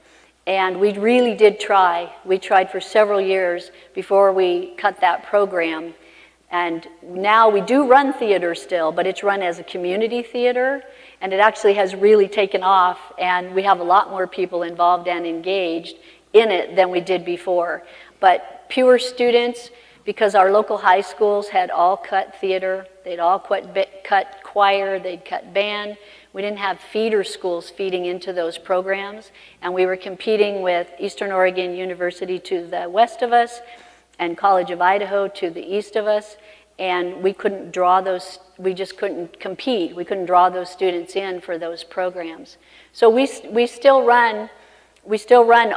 And we really did try. We tried for several years before we cut that program. And now we do run theater still, but it's run as a community theater, and it actually has really taken off, and we have a lot more people involved and engaged in it than we did before. But pure students, because our local high schools had all cut theater, they'd all cut choir, they'd cut band. We didn't have feeder schools feeding into those programs, and we were competing with Eastern Oregon University to the west of us, and College of Idaho to the east of us, and we couldn't draw those, we just couldn't compete. We couldn't draw those students in for those programs. So we still run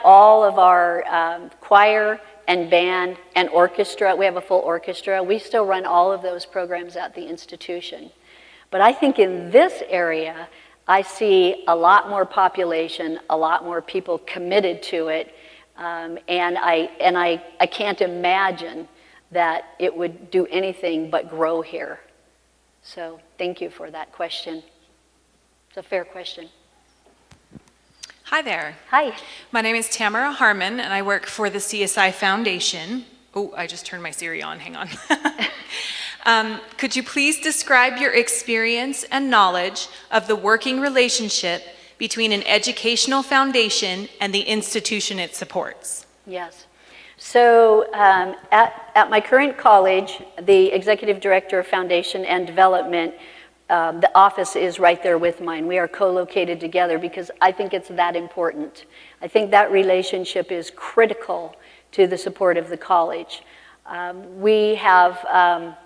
all of our choir and band and orchestra. We have a full orchestra. We still run all of those programs at the institution. But I think in this area, I see a lot more population, a lot more people committed to it, and I can't imagine that it would do anything but grow here. So thank you for that question. It's a fair question. Hi there. Hi. My name is Tamara Harmon, and I work for the CSI Foundation. Oh, I just turned my Siri on. Hang on. Could you please describe your experience and knowledge of the working relationship between an educational foundation and the institution it supports? Yes. So at my current college, the executive director of foundation and development, the office is right there with mine. We are co-located together because I think it's that important. I think that relationship is critical to the support of the college. We have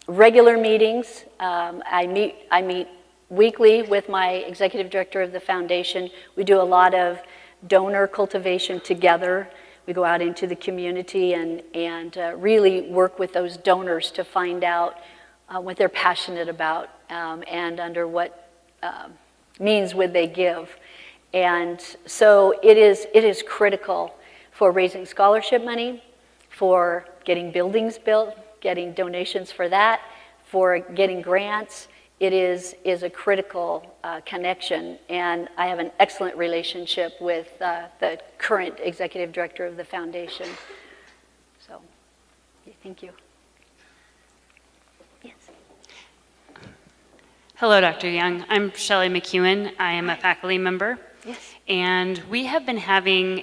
regular meetings. I meet weekly with my executive director of the foundation. We do a lot of donor cultivation together. We go out into the community and really work with those donors to find out what they're passionate about and under what means would they give. And so it is critical for raising scholarship money, for getting buildings built, getting donations for that, for getting grants, is a critical connection, and I have an excellent relationship with the current executive director of the foundation. So, thank you. Yes. Hello, Dr. Young. I'm Shelley Mcewan. I am a faculty member. Yes. And we have been having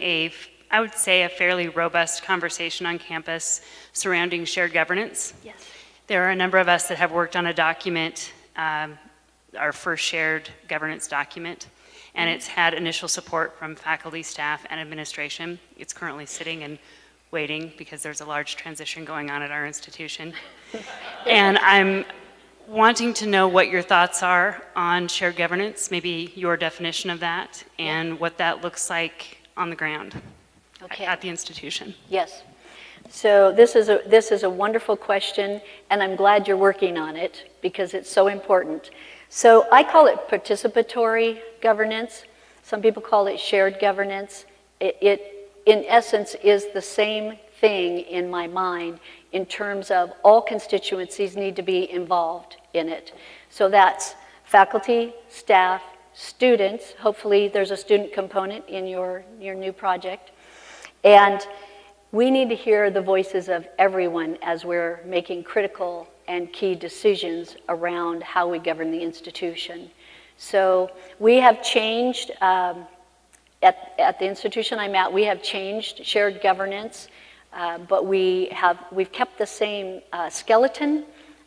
I would say, a fairly robust conversation on campus surrounding shared governance. Yes. There are a number of us that have worked on a document, our first shared governance document, and it's had initial support from faculty, staff, and administration. It's currently sitting and waiting because there's a large transition going on at our institution. And I'm wanting to know what your thoughts are on shared governance, maybe your definition of that, and what that looks like on the ground at the institution. Yes. So this is a wonderful question, and I'm glad you're working on it because it's so important. So I call it participatory governance. Some people call it shared governance. It in essence is the same thing in my mind in terms of all constituencies need to be involved in it. So that's faculty, staff, students. Hopefully there's a student component in your new project. And we need to hear the voices of everyone as we're making critical and key decisions around how we govern the institution. So we have changed, at the institution I'm at, we have changed shared governance, but we've kept the same skeleton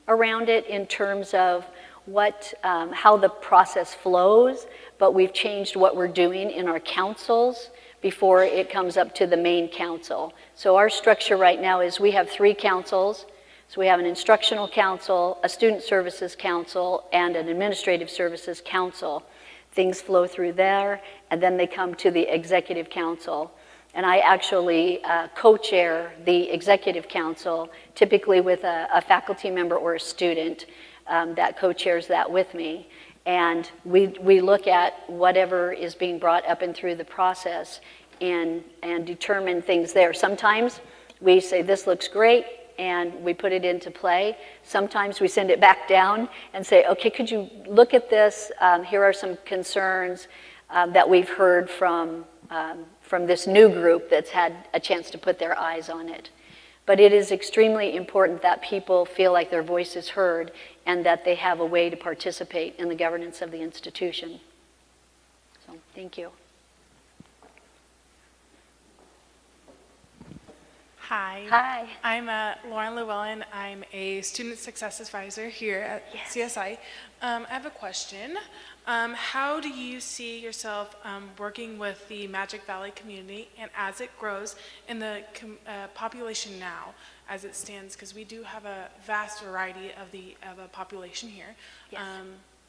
around it in terms of how the process flows, but we've changed what we're doing in our councils before it comes up to the main council. So our structure right now is we have 3 councils. So we have an instructional council, a student services council, and an administrative services council. Things flow through there, and then they come to the executive council. And I actually co-chair the executive council, typically with a faculty member or a student that co-chairs that with me. And we look at whatever is being brought up and through the process and determine things there. Sometimes we say, this looks great, and we put it into play. Sometimes we send it back down and say, okay, could you look at this? Here are some concerns that we've heard from this new group that's had a chance to put their eyes on it. But it is extremely important that people feel like their voice is heard and that they have a way to participate in the governance of the institution. So, thank you. Hi. Hi. I'm Llewellyn. I'm a student success advisor here at CSI. I have a question. How do you see yourself working with the Magic Valley community and as it grows in the population now as it stands? Because we do have a vast variety of a population here. Yes.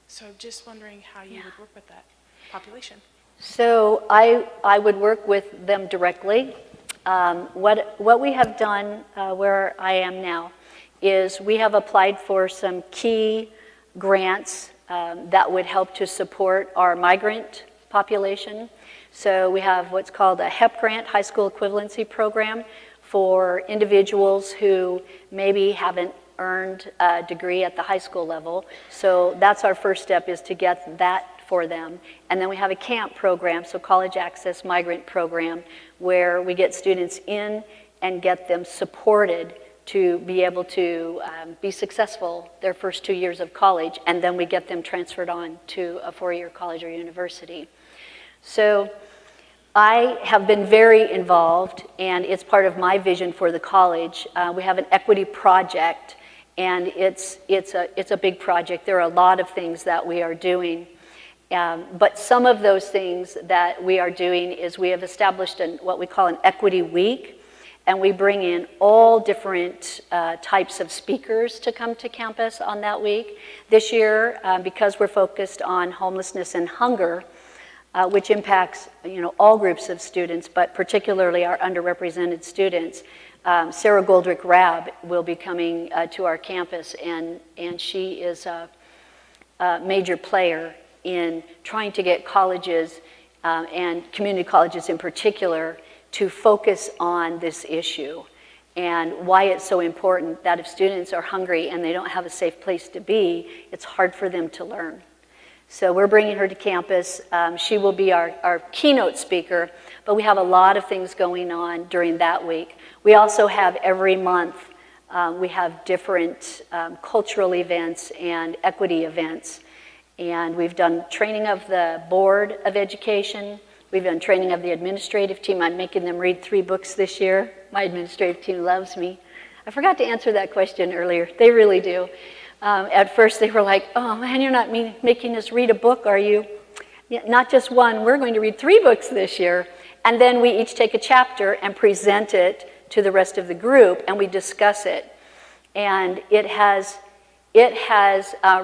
So I'm just wondering how you would work with that population. So I would work with them directly. What we have done where I am now is we have applied for some key grants that would help to support our migrant population. So we have what's called a HEP grant, High School Equivalency Program, for individuals who maybe haven't earned a degree at the high school level. So that's our first step, is to get that for them. And then we have a CAMP program, so College Access Migrant Program, where we get students in and get them supported to be able to be successful their first 2 years of college, and then we get them transferred on to a 4-year college or university. So I have been very involved, and it's part of my vision for the college. We have an equity project, and it's a big project. There are a lot of things that we are doing. But some of those things that we are doing is we have established what we call an equity week, and we bring in all different types of speakers to come to campus on that week. This year, because we're focused on homelessness and hunger, which impacts all groups of students, but particularly our underrepresented students, Sarah Goldrick-Rabb will be coming to our campus, and she is a major player in trying to get colleges and community colleges in particular to focus on this issue. and why it's so important that if students are hungry and they don't have a safe place to be, it's hard for them to learn. So we're bringing her to campus. She will be our keynote speaker, but we have a lot of things going on during that week. We also have every month, we have different cultural events and equity events. And we've done training of the Board of Education. We've done training of the administrative team. I'm making them read 3 books this year. My administrative team loves me. I forgot to answer that question earlier. They really do. At first they were like, oh man, you're not making us read a book, are you? Yeah, not just one, we're going to read 3 books this year. And then we each take a chapter and present it to the rest of the group, and we discuss it. And it has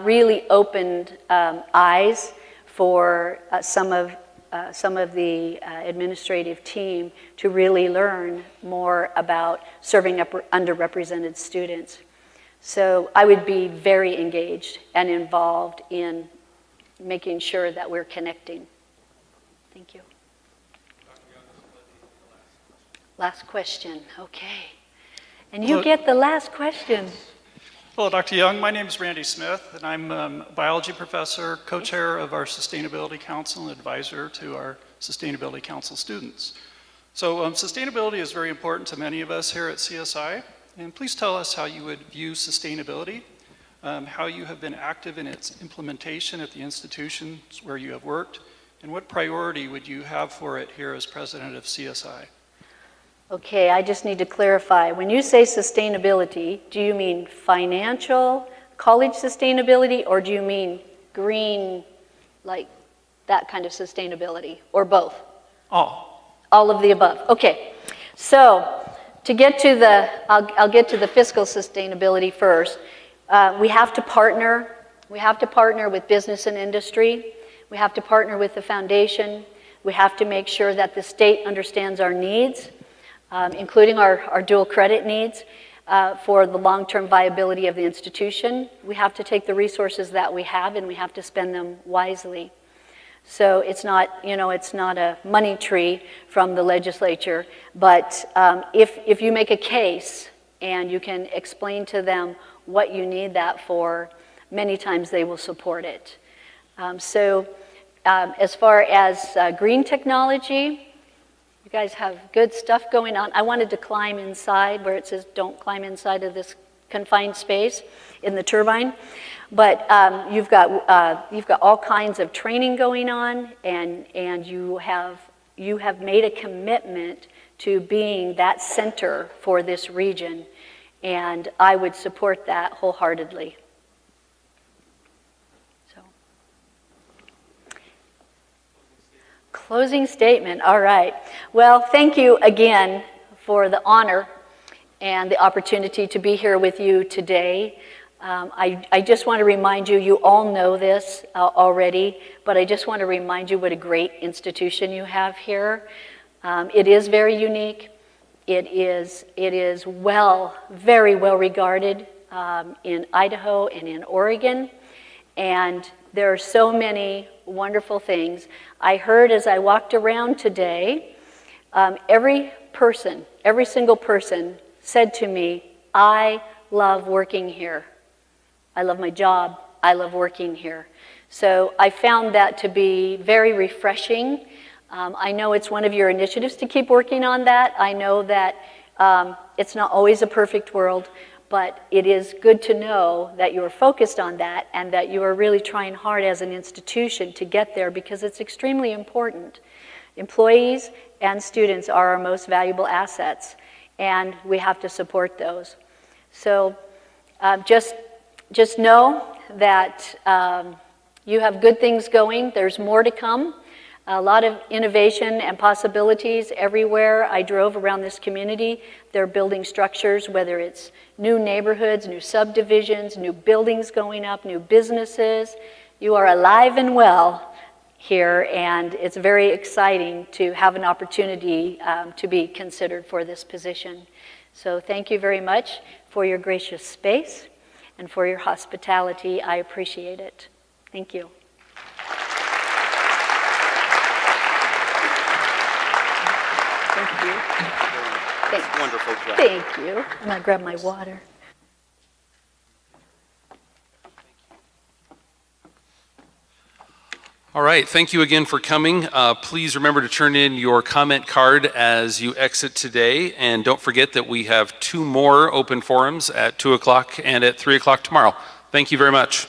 really opened eyes for some of the administrative team to really learn more about serving underrepresented students. So I would be very engaged and involved in making sure that we're connecting. Thank you. Last question, okay. And you get the last question. Hello, Dr. Young. My name is Randy Smith, and I'm a biology professor, co-chair of our Sustainability Council, and advisor to our Sustainability Council students. So sustainability is very important to many of us here at CSI. And please tell us how you would view sustainability, how you have been active in its implementation at the institutions where you have worked, and what priority would you have for it here as president of CSI? Okay, I just need to clarify. When you say sustainability, do you mean financial, college sustainability, or do you mean green, like that kind of sustainability, or both? All. All of the above. Okay, so to get to the, I'll get to the fiscal sustainability first. We have to partner. We have to partner with business and industry. We have to partner with the foundation. We have to make sure that the state understands our needs, including our dual credit needs for the long-term viability of the institution. We have to take the resources that we have and we have to spend them wisely. So it's not, it's not a money tree from the legislature, but if you make a case and you can explain to them what you need that for, many times they will support it. As far as green technology, you guys have good stuff going on. I wanted to climb inside where it says don't climb inside of this confined space in the turbine. But you've got all kinds of training going on, and you have made a commitment to being that center for this region, and I would support that wholeheartedly. So, closing statement. All right. Well, thank you again for the honor and the opportunity to be here with you today. I just want to remind you, you all know this already, but I just want to remind you what a great institution you have here. It is very unique. It is very well regarded in Idaho and in Oregon, and there are so many wonderful things. I heard as I walked around today, every single person said to me, I love working here. I love my job. I love working here. So I found that to be very refreshing. I know it's one of your initiatives to keep working on that. I know that it's not always a perfect world, but it is good to know that you are focused on that and that you are really trying hard as an institution to get there, because it's extremely important. Employees and students are our most valuable assets, and we have to support those. So just know that you have good things going. There's more to come. A lot of innovation and possibilities everywhere. I drove around this community. They're building structures, whether it's new neighborhoods, new subdivisions, new buildings going up, new businesses. You are alive and well here, and it's very exciting to have an opportunity to be considered for this position. So thank you very much for your gracious space and for your hospitality. I appreciate it. Thank you. Thank you. Thanks. Wonderful job. Thank you. I'm going to grab my water. All right, thank you again for coming. Please remember to turn in your comment card as you exit today, and don't forget that we have 2 more open forums at 2 o'clock and at 3 o'clock tomorrow. Thank you very much.